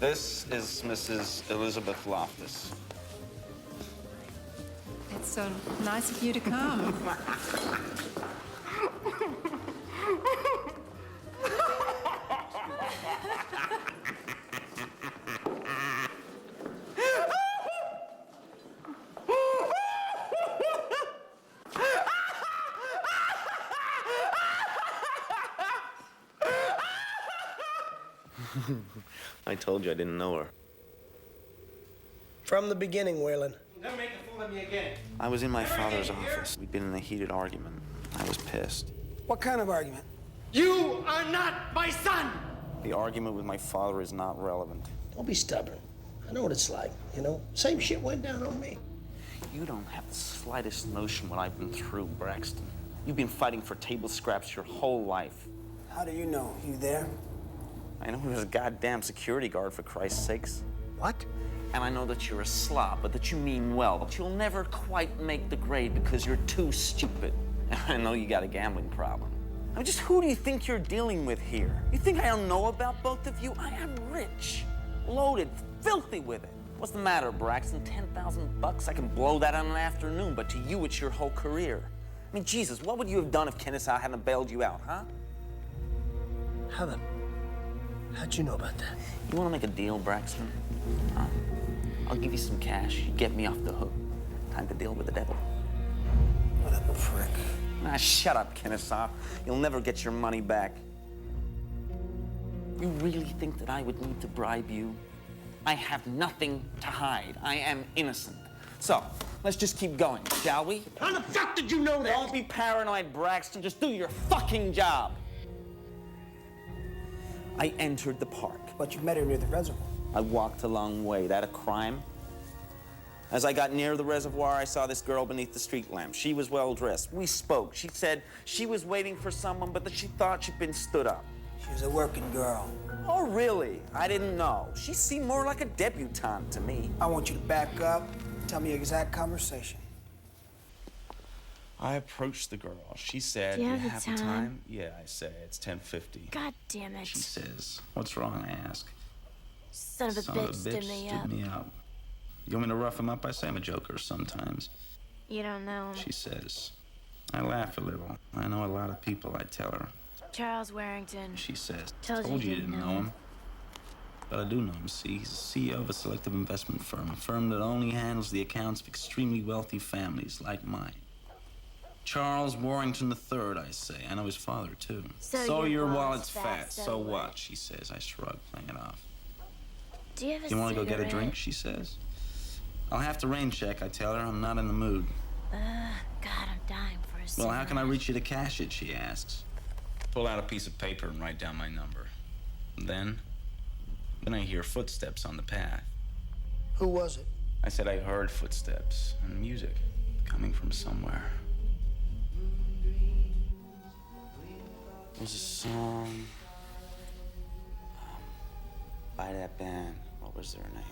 This is Mrs. Elizabeth Loftus. It's so nice of you to come. I told you I didn't know her. From the beginning, Wayland. Never make a fool of me again. I was in my father's office. We'd been in a heated argument. I was pissed. What kind of argument? You are not my son! The argument with my father is not relevant. Don't be stubborn. I know what it's like, you know? Same shit went down on me. You don't have the slightest notion what I've been through, Braxton. You've been fighting for table scraps your whole life. How do you know? You there? I know you're a goddamn security guard, for Christ's sakes. What? And I know that you're a slob, but that you mean well. But you'll never quite make the grade because you're too stupid. And I know you got a gambling problem. I mean, just who do you think you're dealing with here? You think I don't know about both of you? I am rich, loaded, filthy with it. What's the matter, Braxton? 10,000 bucks? I can blow that on an afternoon, but to you, it's your whole career. I mean, Jesus, what would you have done if Kennesaw hadn't bailed you out, huh? How'd you know about that? You want to make a deal, Braxton? I'll give you some cash. You get me off the hook. Time to deal with the devil. What a prick. Ah, shut up, Kennesaw. You'll never get your money back. You really think that I would need to bribe you? I have nothing to hide. I am innocent. So, let's just keep going, shall we? How the fuck did you know that? Don't be paranoid, Braxton. Just do your fucking job. I entered the park. But you met her near the reservoir. I walked a long way. That a crime? As I got near the reservoir, I saw this girl beneath the street lamp. She was well dressed. We spoke. She said she was waiting for someone, but that she thought she'd been stood up. She was a working girl. Oh, really? I didn't know. She seemed more like a debutante to me. I want you to back up. Tell me your exact conversation. I approached the girl. She said, Do you "You have have the the time?" time?" Yeah, I say, it's 10:50. God damn it. She says, "What's wrong?" I ask. Son of a bitch stood me up. stood me up. You want me to rough him up? I say I'm a joker sometimes. You don't know him. She says. I laugh a little. I know a lot of people, I tell her. Charles Warrington. She says, Told you you didn't know him. But I do know him, see. He's the CEO of a selective investment firm, a firm that only handles the accounts of extremely wealthy families like mine. Charles Warrington III, I say. I know his father, too. So your wallet's fat. so So what? what? She says. I shrug, playing it off. Do you have a You want to go get a cigarette? drink? She says. I'll have to rain check, I tell her. I'm not in the mood. God, I'm dying for a Well, cigarette. how can I reach you to cash it, she asks. Pull out a piece of paper and write down my number. And then I hear footsteps on the path. Who was it? I said I heard footsteps and music. coming from somewhere. There was a song by that band. What was their name?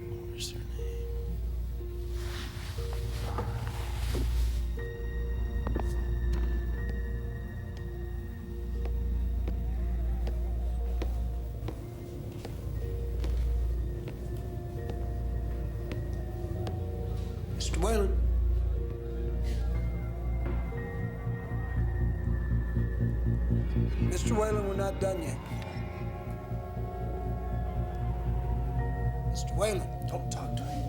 What was their name? Mr. Wayland. Mr. Wayland, we're not done yet. Mr. Wayland, don't talk to him.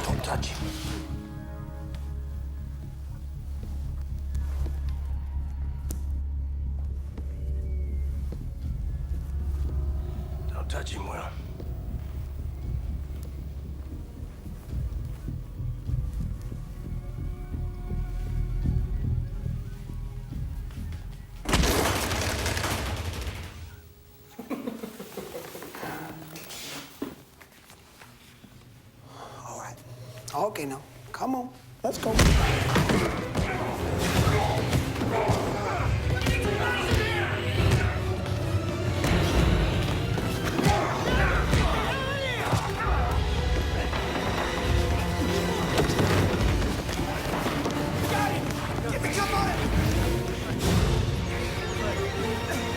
Don't touch him. Don't touch him, Will. All right. Okay, now, come on. Let's go. Get the jump on him!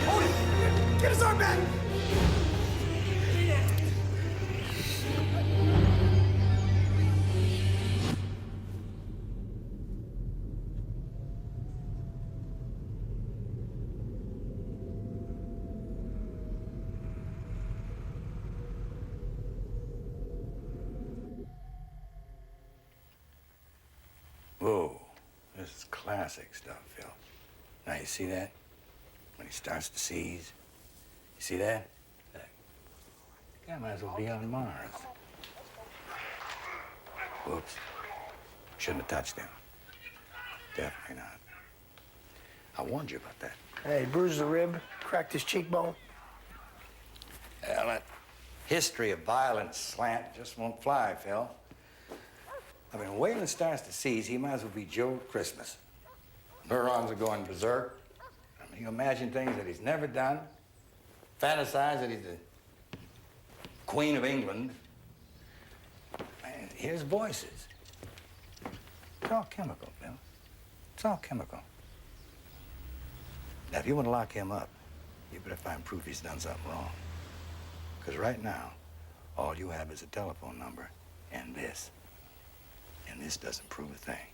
Hold it! Get his arm back! Whoa, this is classic stuff, Phil. Now, you see that? When he starts to seize. You see that? The guy might as well be on Mars. Whoops. Shouldn't have touched him. Definitely not. I warned you about that. Hey, bruised the rib, cracked his cheekbone. Well, that history of violence slant just won't fly, Phil. I mean, when Wayland starts to seize, he might as well be Joe Christmas. Neurons are going berserk. I mean, you imagine things that he's never done, fantasize that he's the Queen of England. And here's voices. It's all chemical, Phil. It's all chemical. Now, if you want to lock him up, you better find proof he's done something wrong. Because right now, all you have is a telephone number and this. And this doesn't prove a thing.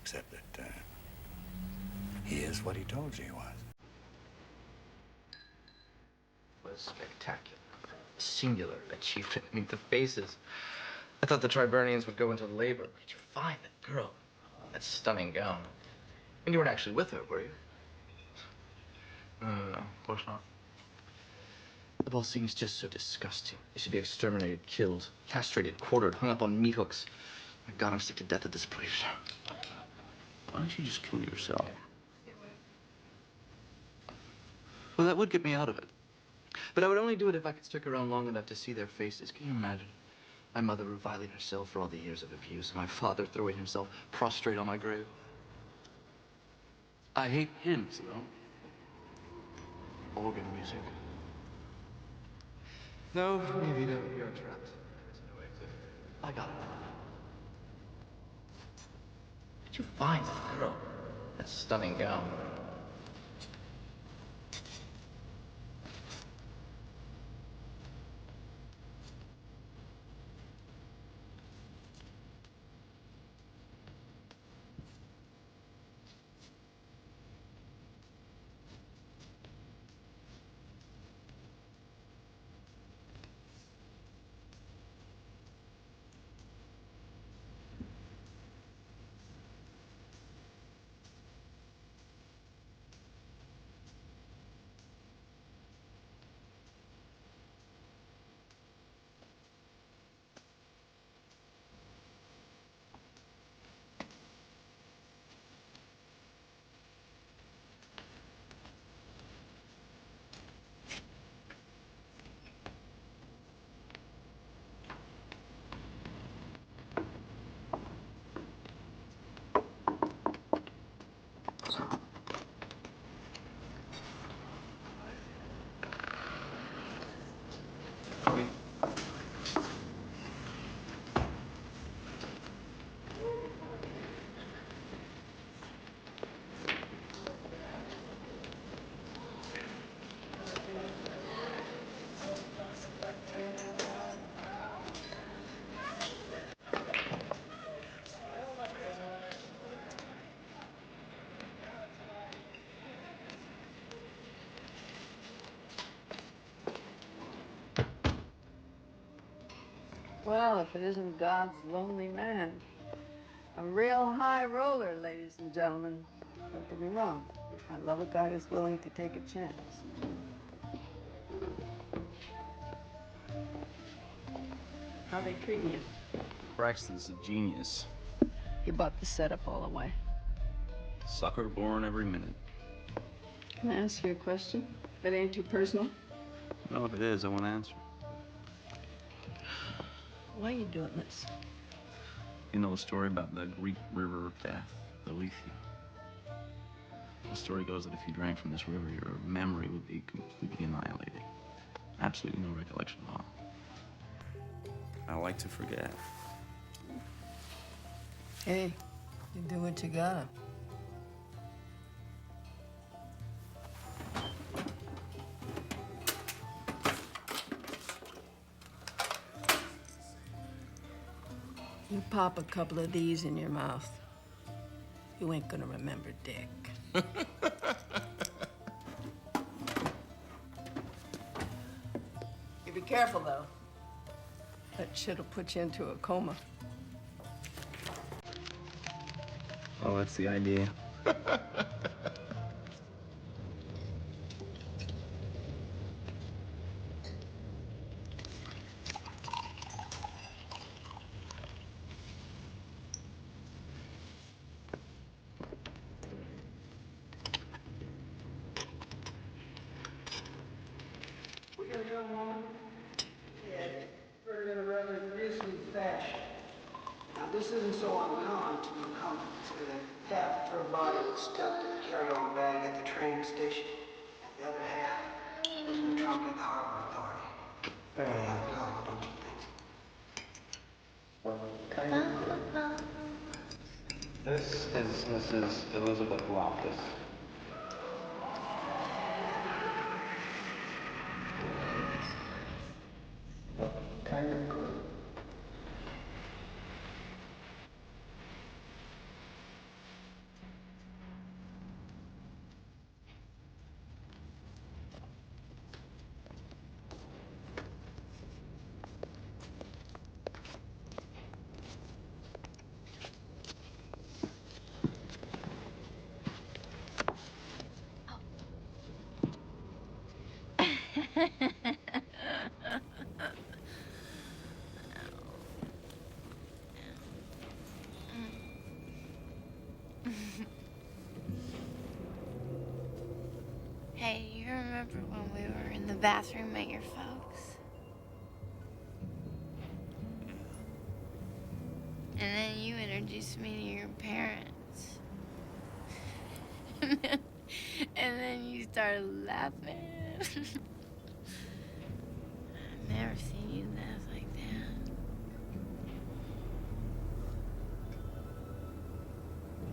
Except that he is what he told you he was. Was spectacular. Singular achievement. I mean, the faces. I thought the Triburnians would go into labor. But you find that girl. That stunning gown. And you weren't actually with her, were you? No, of course not. The whole scene is just so disgusting. They should be exterminated, killed, castrated, quartered, hung up on meat hooks. My God, I'm sick to death of this place. Why don't you just kill yourself? Well, that would get me out of it. But I would only do it if I could stick around long enough to see their faces. Can you imagine? My mother reviling herself for all the years of abuse, and my father throwing himself prostrate on my grave. I hate hymns, though. Organ music. No, maybe no, you're trapped. There's no exit. I got it. Did you find that girl? That stunning gown. Well, if it isn't God's lonely man. A real high roller, ladies and gentlemen. Don't get me wrong. I love a guy who's willing to take a chance. How they treating you? Braxton's a genius. He bought the setup all the way. Sucker born every minute. Can I ask you a question? If it ain't too personal? Well, if it is, I won't answer. Why are you doing this? You know the story about the Greek river of death, the Lethe? The story goes that if you drank from this river, your memory would be completely annihilated. Absolutely no recollection at all. I like to forget. Hey, you do what you gotta. You pop a couple of these in your mouth, you ain't gonna remember Dick. You be careful, though. That shit'll put you into a coma. Oh, that's the idea. We got a young woman. Yeah, buried in a rather grisly fashion. Now, this isn't so uncommon to encounter. Half her body was stuffed in a carry-on bag at the train station. The other half was in the trunk at the Harbor Authority. Fairly uncommon, don't you think? This is Mrs. Elizabeth Loftus. Kind of good. Hey, you remember when we were in the bathroom at your folks? And then you introduced me to your parents. and then you started laughing. I've never seen you laugh like that.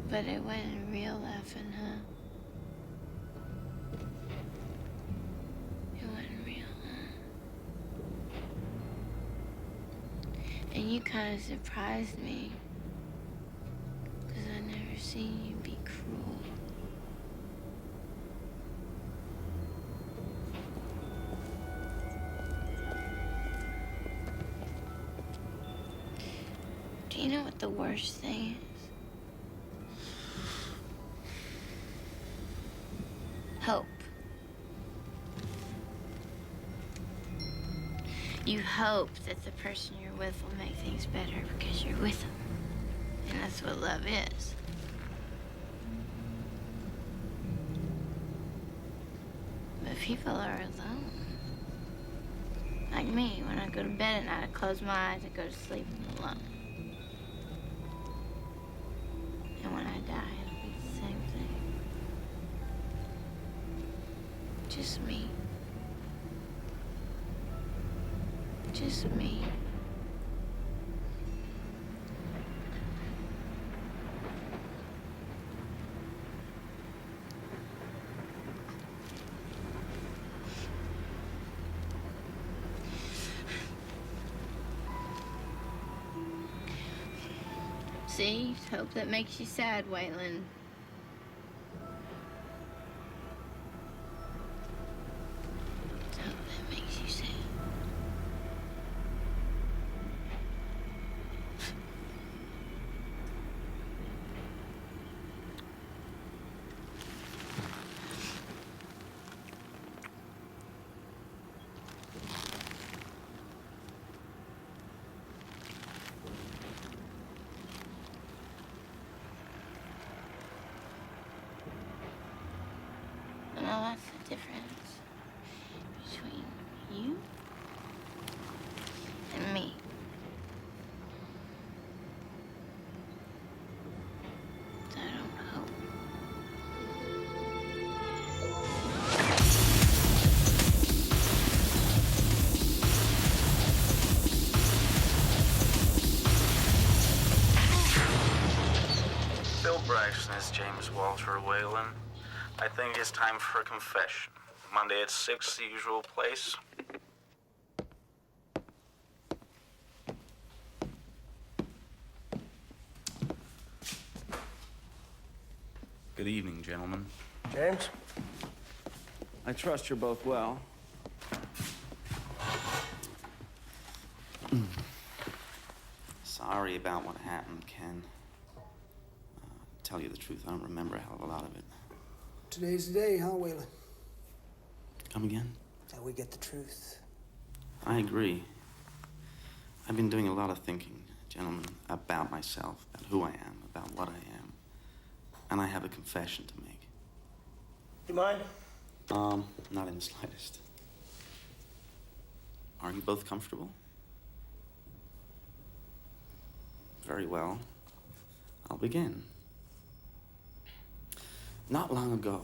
But it wasn't real laughing, huh? It wasn't real, huh? And you kind of surprised me. Because I've never seen you be cruel. Do you know what the worst thing is? Hope. You hope that the person you're with will make things better because you're with them. And that's what love is. But people are alone. Like me, when I go to bed at night, I close my eyes, I go to sleep alone. And when I die, it'll be the same thing. Just me. Just me. See? Hope that makes you sad, Wayland. Hope that makes you sad. difference between you and me. I don't hope. Phil Braxton is James Walter Wayland. I think it's time for a confession. Monday at 6, the usual place. Good evening, gentlemen. James? I trust you're both well. Sorry about what happened, Ken. Tell you the truth, I don't remember a hell of a lot of it. Today's the day, huh, Wayland? Come again? That we get the truth. I agree. I've been doing a lot of thinking, gentlemen, about myself, about who I am, about what I am. And I have a confession to make. You mind? Not in the slightest. Are you both comfortable? Very well. I'll begin. Not long ago,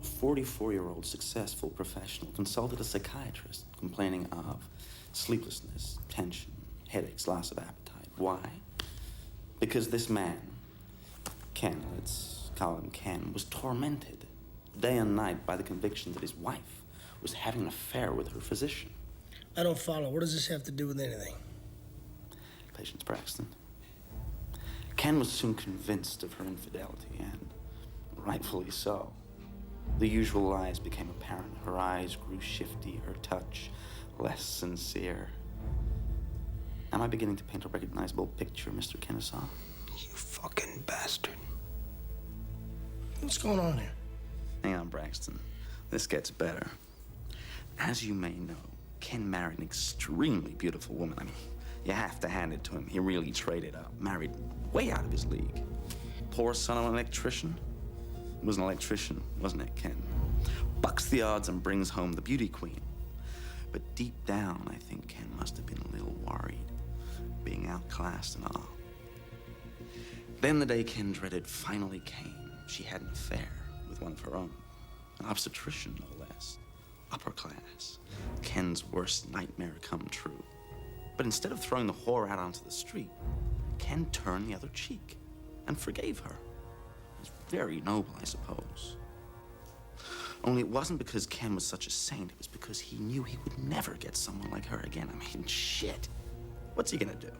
a 44-year-old successful professional consulted a psychiatrist complaining of sleeplessness, tension, headaches, loss of appetite. Why? Because this man, Ken, let's call him Ken, was tormented day and night by the conviction that his wife was having an affair with her physician. I don't follow. What does this have to do with anything? Patience, Braxton. Ken was soon convinced of her infidelity, and rightfully so. The usual lies became apparent. Her eyes grew shifty, her touch less sincere. Am I beginning to paint a recognizable picture, Mr. Kennesaw? You fucking bastard. What's going on here? Hang on, Braxton. This gets better. As you may know, Ken married an extremely beautiful woman. I mean, you have to hand it to him. He really traded up. Married way out of his league. Poor son of an electrician. He was an electrician, wasn't it, Ken? Bucks the odds and brings home the beauty queen. But deep down, I think Ken must have been a little worried, being outclassed and all. Then the day Ken dreaded finally came. She had an affair with one of her own. An obstetrician, no less. Upper class. Ken's worst nightmare come true. But instead of throwing the whore out onto the street, Ken turned the other cheek and forgave her. It's very noble, I suppose. Only it wasn't because Ken was such a saint. It was because he knew he would never get someone like her again. I mean, shit. What's he gonna do?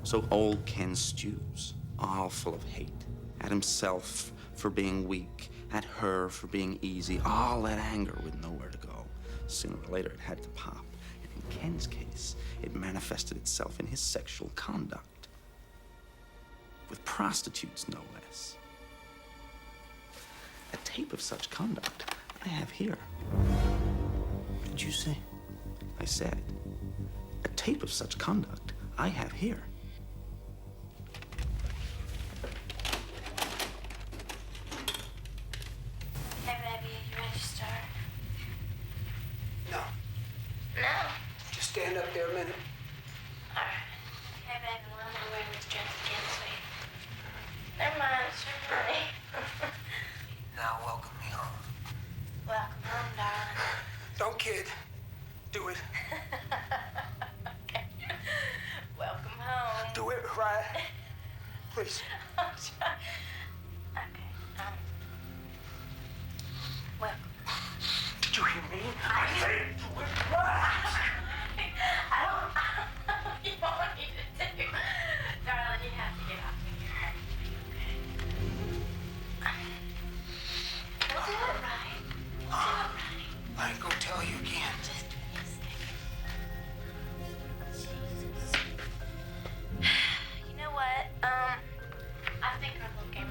So old Ken stews, all full of hate. At himself for being weak, at her for being easy, all that anger with nowhere to go. Sooner or later, it had to pop. And in Ken's case, it manifested itself in his sexual conduct. With prostitutes, no less. A tape of such conduct I have here. What did you say? I said, a tape of such conduct I have here. Hey, baby, you ready to start? No. No. Just stand up there a minute. All right. Hey, baby, well, I'm gonna wear this dress again, sweet. Never mind, it's your money. Now welcome me home. Welcome home, darling. Don't kid. Do it. Okay. Welcome home. Do it right. Please. I'll try. Okay. Welcome. Did you hear me? I said do it right. I don't. You want me to do? Darling, you have to get off me. You're hurting me, okay? We'll do it right. We'll do it right. I ain't gonna tell you again. Just give me a second. Jesus. You know what? I think our little game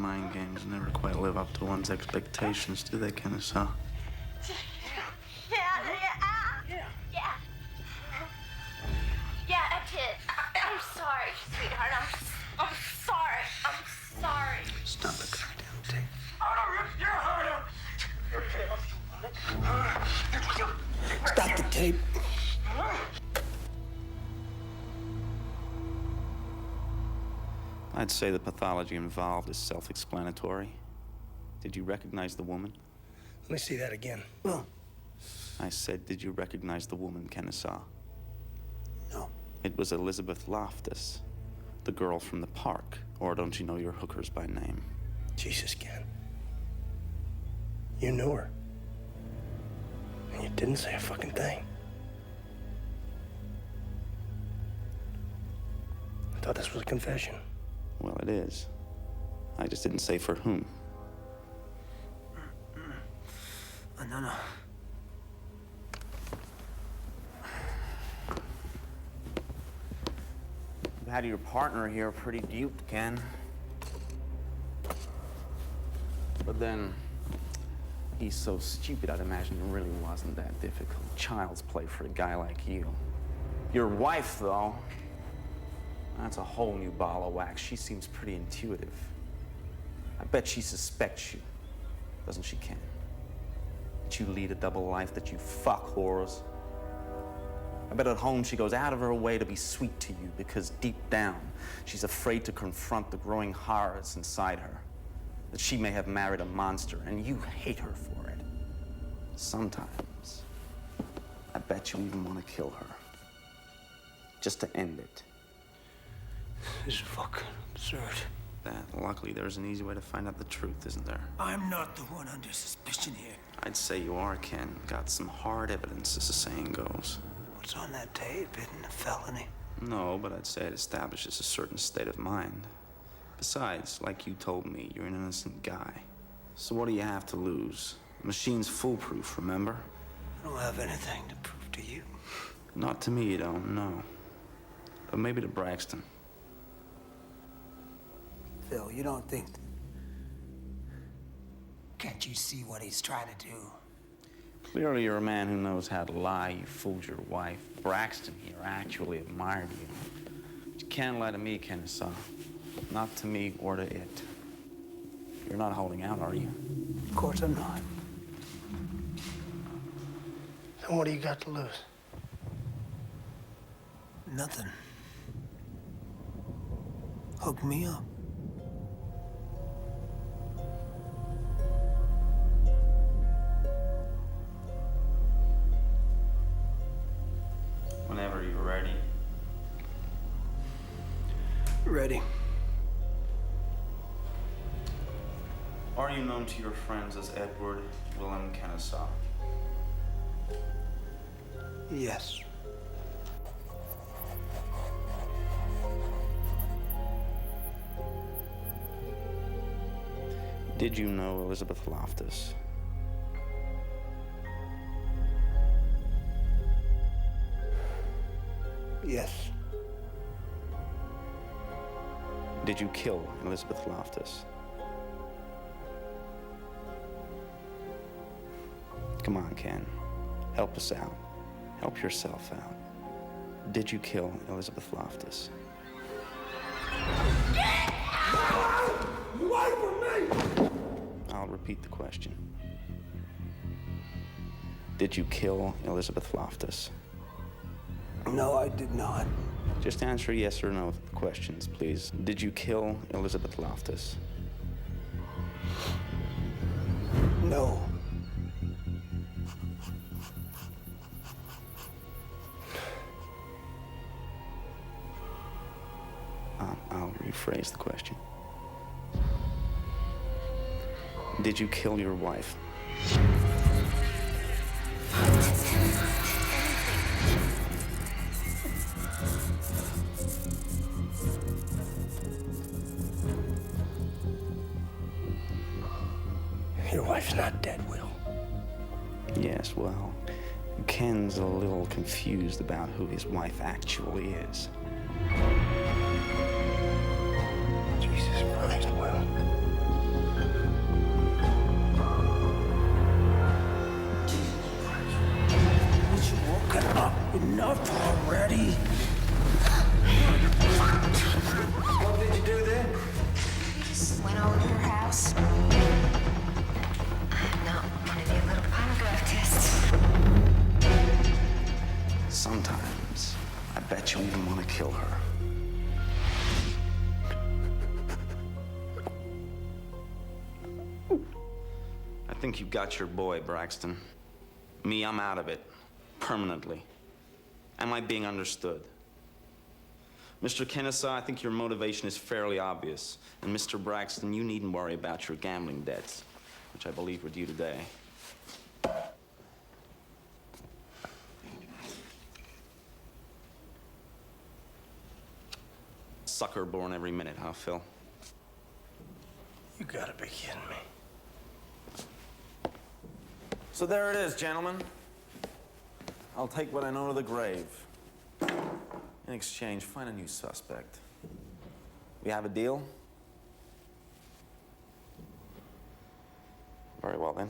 mind games never quite live up to one's expectations, do they, Kennesaw? Yeah, I did. I'm sorry, sweetheart. I'm sorry. I'm sorry. Stop the goddamn tape. Stop the tape. I'd say the pathology involved is self-explanatory. Did you recognize the woman? Let me see that again. No. I said, did you recognize the woman, Kennesaw? No. It was Elizabeth Loftus, the girl from the park. Or don't you know your hookers by name? Jesus, Ken. You knew her. And you didn't say a fucking thing. I thought this was a confession. Well, it is. I just didn't say for whom. No. You had your partner here pretty duped, Ken. But then, he's so stupid, I'd imagine it really wasn't that difficult. Child's play for a guy like you. Your wife, though, that's a whole new ball of wax. She seems pretty intuitive. I bet she suspects you, doesn't she, Ken? That you lead a double life, that you fuck whores. I bet at home she goes out of her way to be sweet to you because deep down, she's afraid to confront the growing horrors inside her. That she may have married a monster, and you hate her for it. Sometimes, I bet you even want to kill her. Just to end it. This is fucking absurd. Luckily, there's an easy way to find out the truth, isn't there? I'm not the one under suspicion here. I'd say you are, Ken. Got some hard evidence, as the saying goes. What's on that tape isn't a felony. No, but I'd say it establishes a certain state of mind. Besides, like you told me, you're an innocent guy. So what do you have to lose? The machine's foolproof, remember? I don't have anything to prove to you. Not to me, you don't, no. But maybe to Braxton. Phil, you don't think... Can't you see what he's trying to do? Clearly you're a man who knows how to lie. You fooled your wife. Braxton here actually admired you. But you can't lie to me, Kennesaw. Not to me or to it. You're not holding out, are you? Of course I'm not. Then what do you got to lose? Nothing. Hook me up. Whenever you're ready. Ready. Are you known to your friends as Edward William Kennesaw? Yes. Did you know Elizabeth Loftus? Yes. Did you kill Elizabeth Loftus? Come on, Ken. Help us out. Help yourself out. Did you kill Elizabeth Loftus? Get out! Away from me! I'll repeat the question. Did you kill Elizabeth Loftus? No, I did not. Just answer yes or no to the questions, please. Did you kill Elizabeth Loftus? No. I'll rephrase the question. Did you kill your wife? Your wife's not dead, Will. Yes, well, Ken's a little confused about who his wife actually is. Jesus Christ, Will. Enough already. What did you do then? We just went over to her house. I'm not one of your little polygraph tests. Sometimes, I bet you even want to kill her. I think you got your boy, Braxton. Me, I'm out of it. Permanently. Am I being understood? Mr. Kennesaw, I think your motivation is fairly obvious. And Mr. Braxton, you needn't worry about your gambling debts, which I believe were due today. Sucker born every minute, huh, Phil? You gotta be kidding me. So there it is, gentlemen. I'll take what I know to the grave. In exchange, find a new suspect. We have a deal? Very well, then.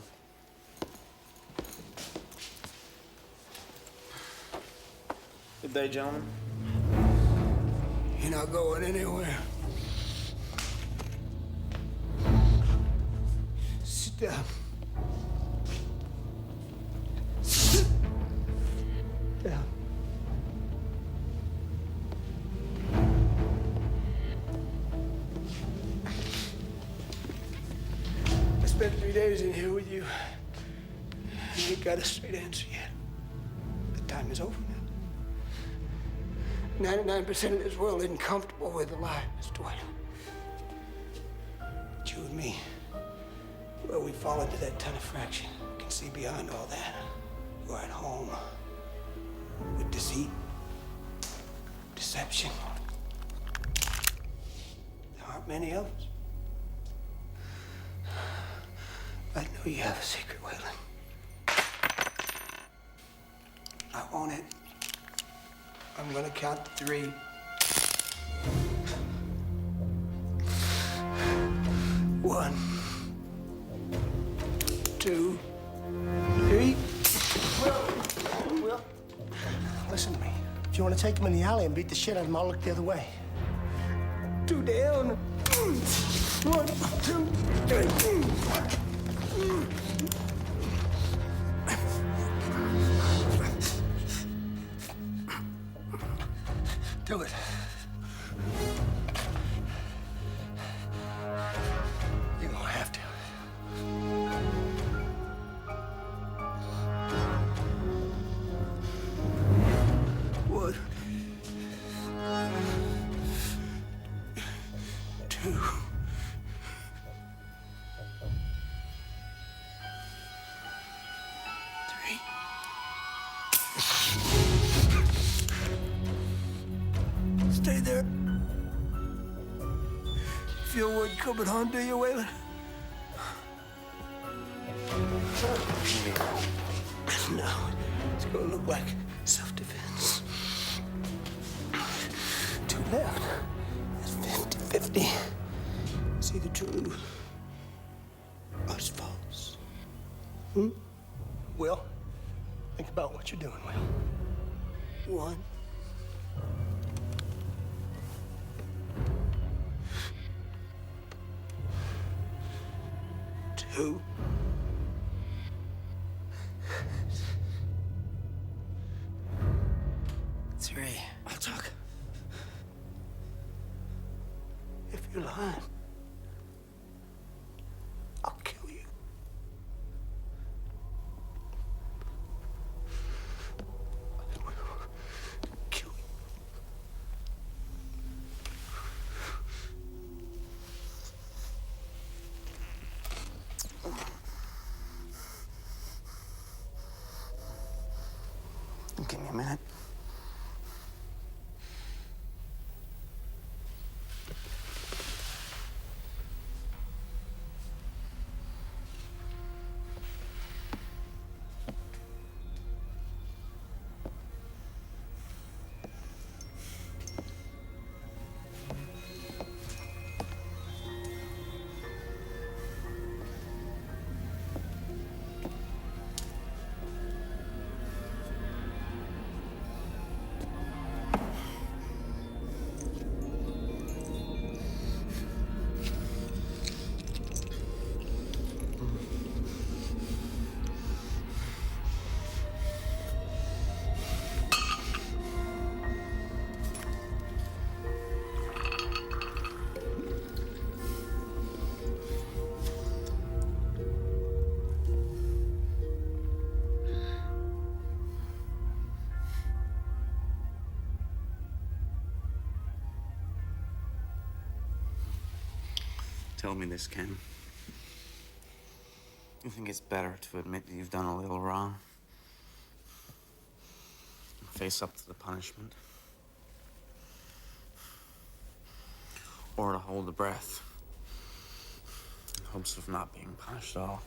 Good day, gentlemen. You're not going anywhere. Sit down. Sit down. I spent 3 days in here with you. You ain't got a straight answer yet. The time is over now. 99% of this world isn't comfortable with a lie, Mr. Wayland. But you and me, well, we fall into that ton of fraction. Can see beyond all that. We're at home with deceit, deception. There aren't many of us. I know you have a secret, Wayland. I want it. I'm gonna count to 3. 1, 2, 3. Will, listen to me. If you want to take him in the alley and beat the shit out of him, I'll look the other way. 2 down. 1, 2, 3. Do it. You're gonna have to. One, 2. Stay there. Feel what coming on, do you, Wayland? No, it's gonna look like self-defense. 2 left. That's 50-50. It's either true or it's false. Will, think about what you're doing, Will. 1, 2. 3. I'll talk. If you're lying, I'll kill you. I will kill you. Give me a minute. tell me this, Ken. You think it's better to admit that you've done a little wrong? And face up to the punishment? Or to hold the breath in hopes of not being punished at all?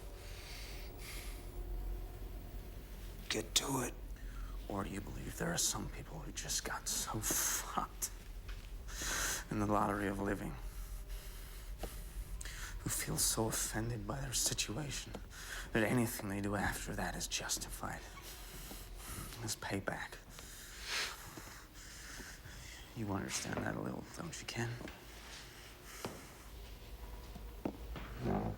Get to it. Or do you believe there are some people who just got so fucked in the lottery of living, who feel so offended by their situation that anything they do after that is justified, as payback? You understand that a little, don't you, Ken? No.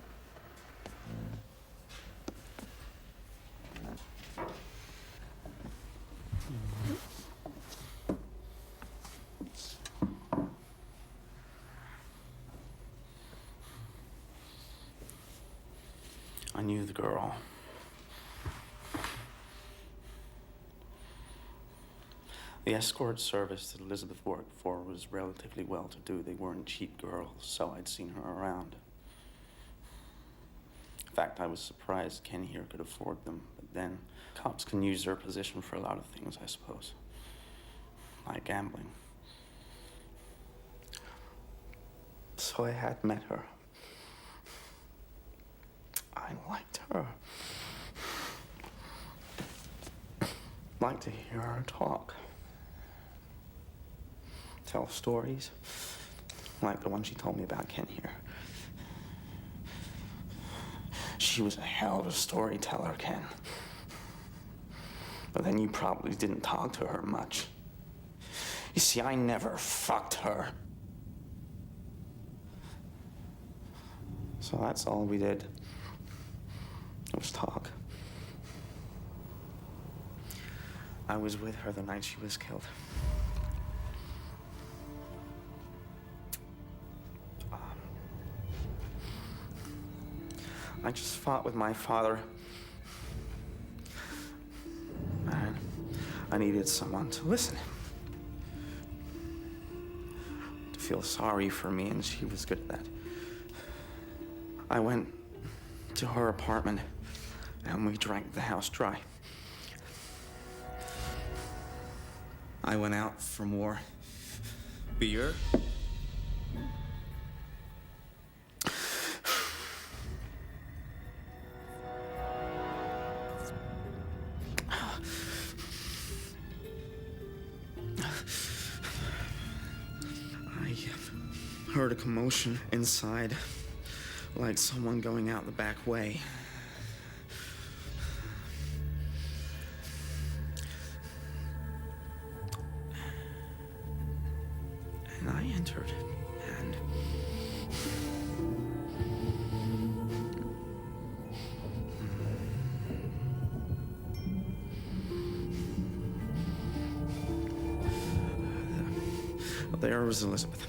I knew the girl. The escort service that Elizabeth worked for was relatively well-to-do. They weren't cheap girls, so I'd seen her around. In fact, I was surprised Ken here could afford them. But then, cops can use their position for a lot of things, I suppose. Like gambling. So I had met her. I liked her. Liked to hear her talk. Tell stories. Like the one she told me about Ken here. She was a hell of a storyteller, Ken. But then you probably didn't talk to her much. You see, I never fucked her. So that's all we did. It was talk. I was with her the night she was killed. I just fought with my father. And I needed someone to listen. To feel sorry for me, and she was good at that. I went to her apartment, and we drank the house dry. I went out for more beer. I heard a commotion inside, like someone going out the back way. And I entered, and there was Elizabeth.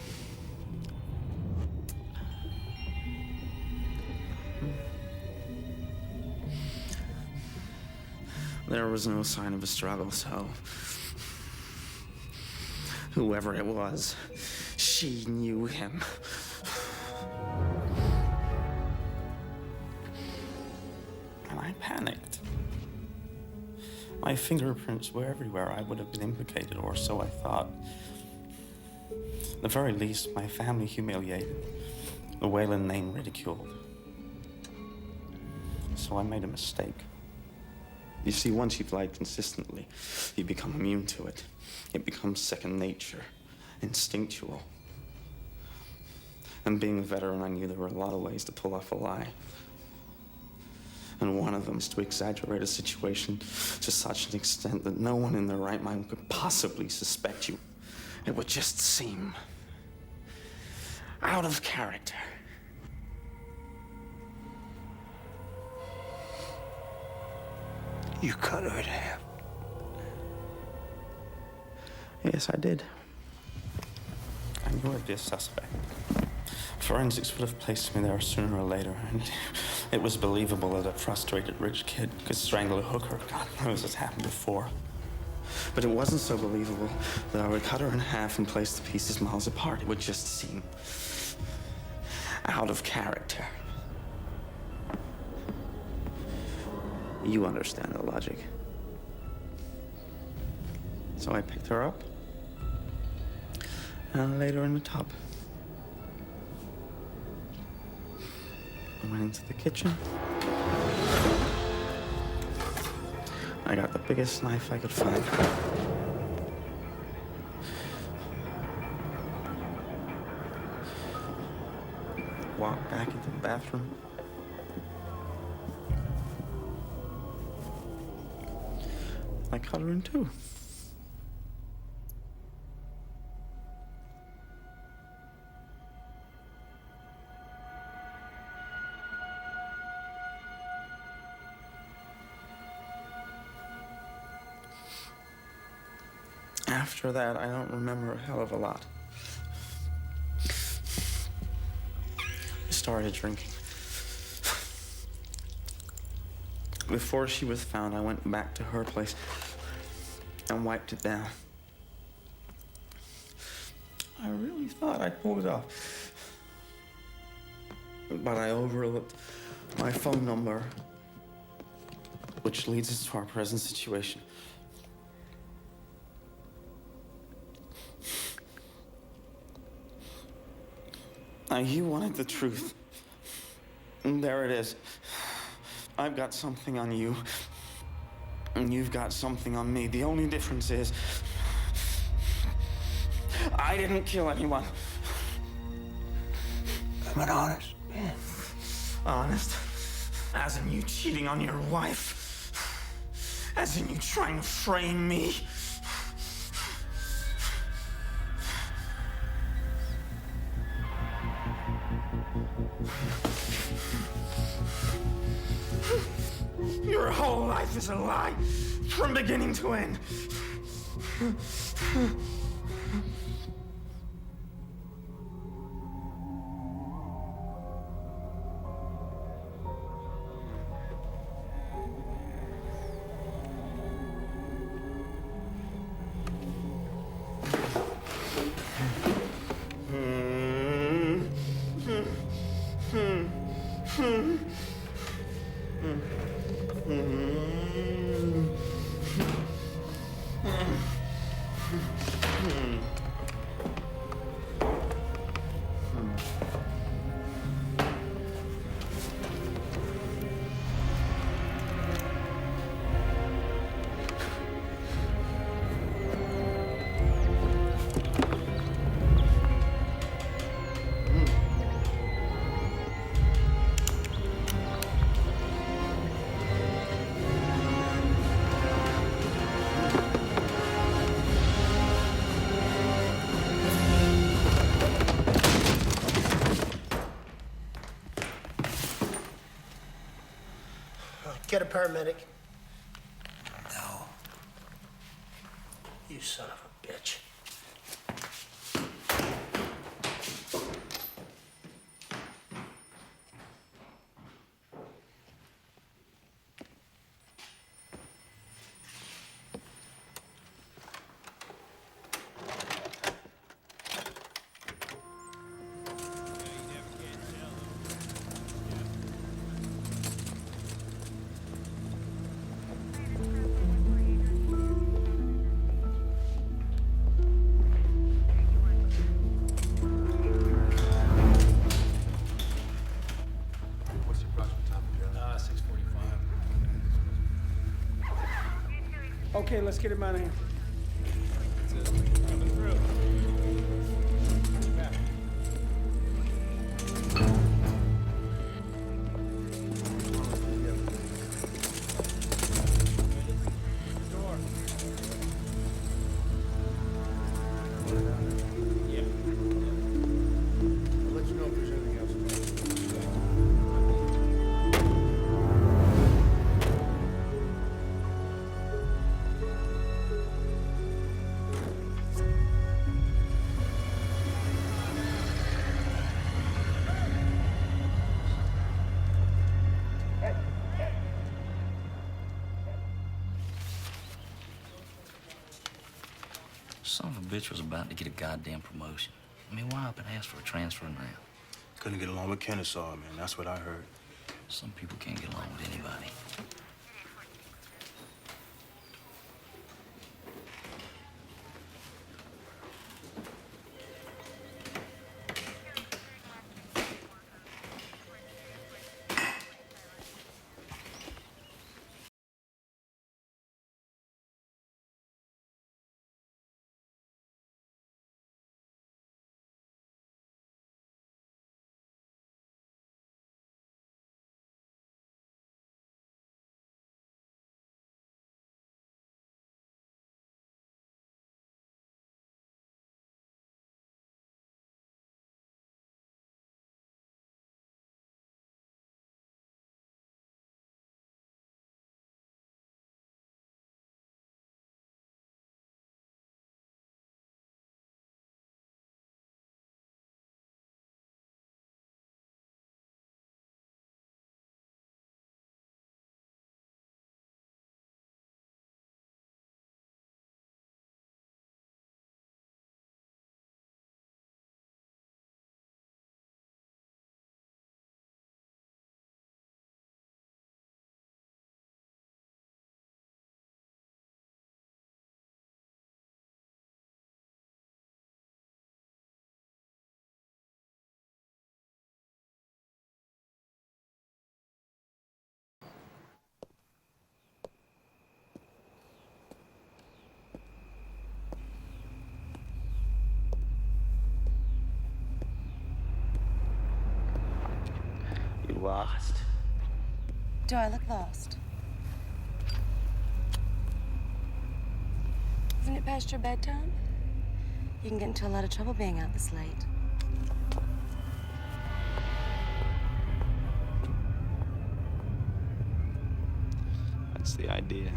There was no sign of a struggle, so whoever it was, she knew him. And I panicked. My fingerprints were everywhere. I would have been implicated, or so I thought. At the very least, my family humiliated, the Wayland name ridiculed. So I made a mistake. You see, once you've lied consistently, you become immune to it. It becomes second nature, instinctual. And being a veteran, I knew there were a lot of ways to pull off a lie. And one of them is to exaggerate a situation to such an extent that no one in their right mind could possibly suspect you. It would just seem out of character. You cut her in half. Yes, I did. I knew I'd be a suspect. Forensics would have placed me there sooner or later, and it was believable that a frustrated rich kid could strangle a hooker. God knows it's happened before. But it wasn't so believable that I would cut her in half and place the pieces miles apart. It would just seem out of character. You understand the logic. So I picked her up and I laid her in the tub. I went into the kitchen. I got the biggest knife I could find. Walked back into the bathroom. I cut her in two. After that, I don't remember a hell of a lot. I started drinking. Before she was found, I went back to her place and wiped it down. I really thought I pulled it off. But I overlooked my phone number, which leads us to our present situation. Now, you wanted the truth. And there it is. I've got something on you, and you've got something on me. The only difference is, I didn't kill anyone. I'm an honest man. Honest? As in you cheating on your wife? As in you trying to frame me? Your whole life is a lie, from beginning to end. Get a paramedic. No. You son of a bitch. Okay, let's get him out of here. Son of a bitch was about to get a goddamn promotion. I mean, why up and ask for a transfer now? Couldn't get along with Kennesaw, man. That's what I heard. Some people can't get along with anybody. You lost? Do I look lost? Isn't it past your bedtime? You can get into a lot of trouble being out this late. That's the idea.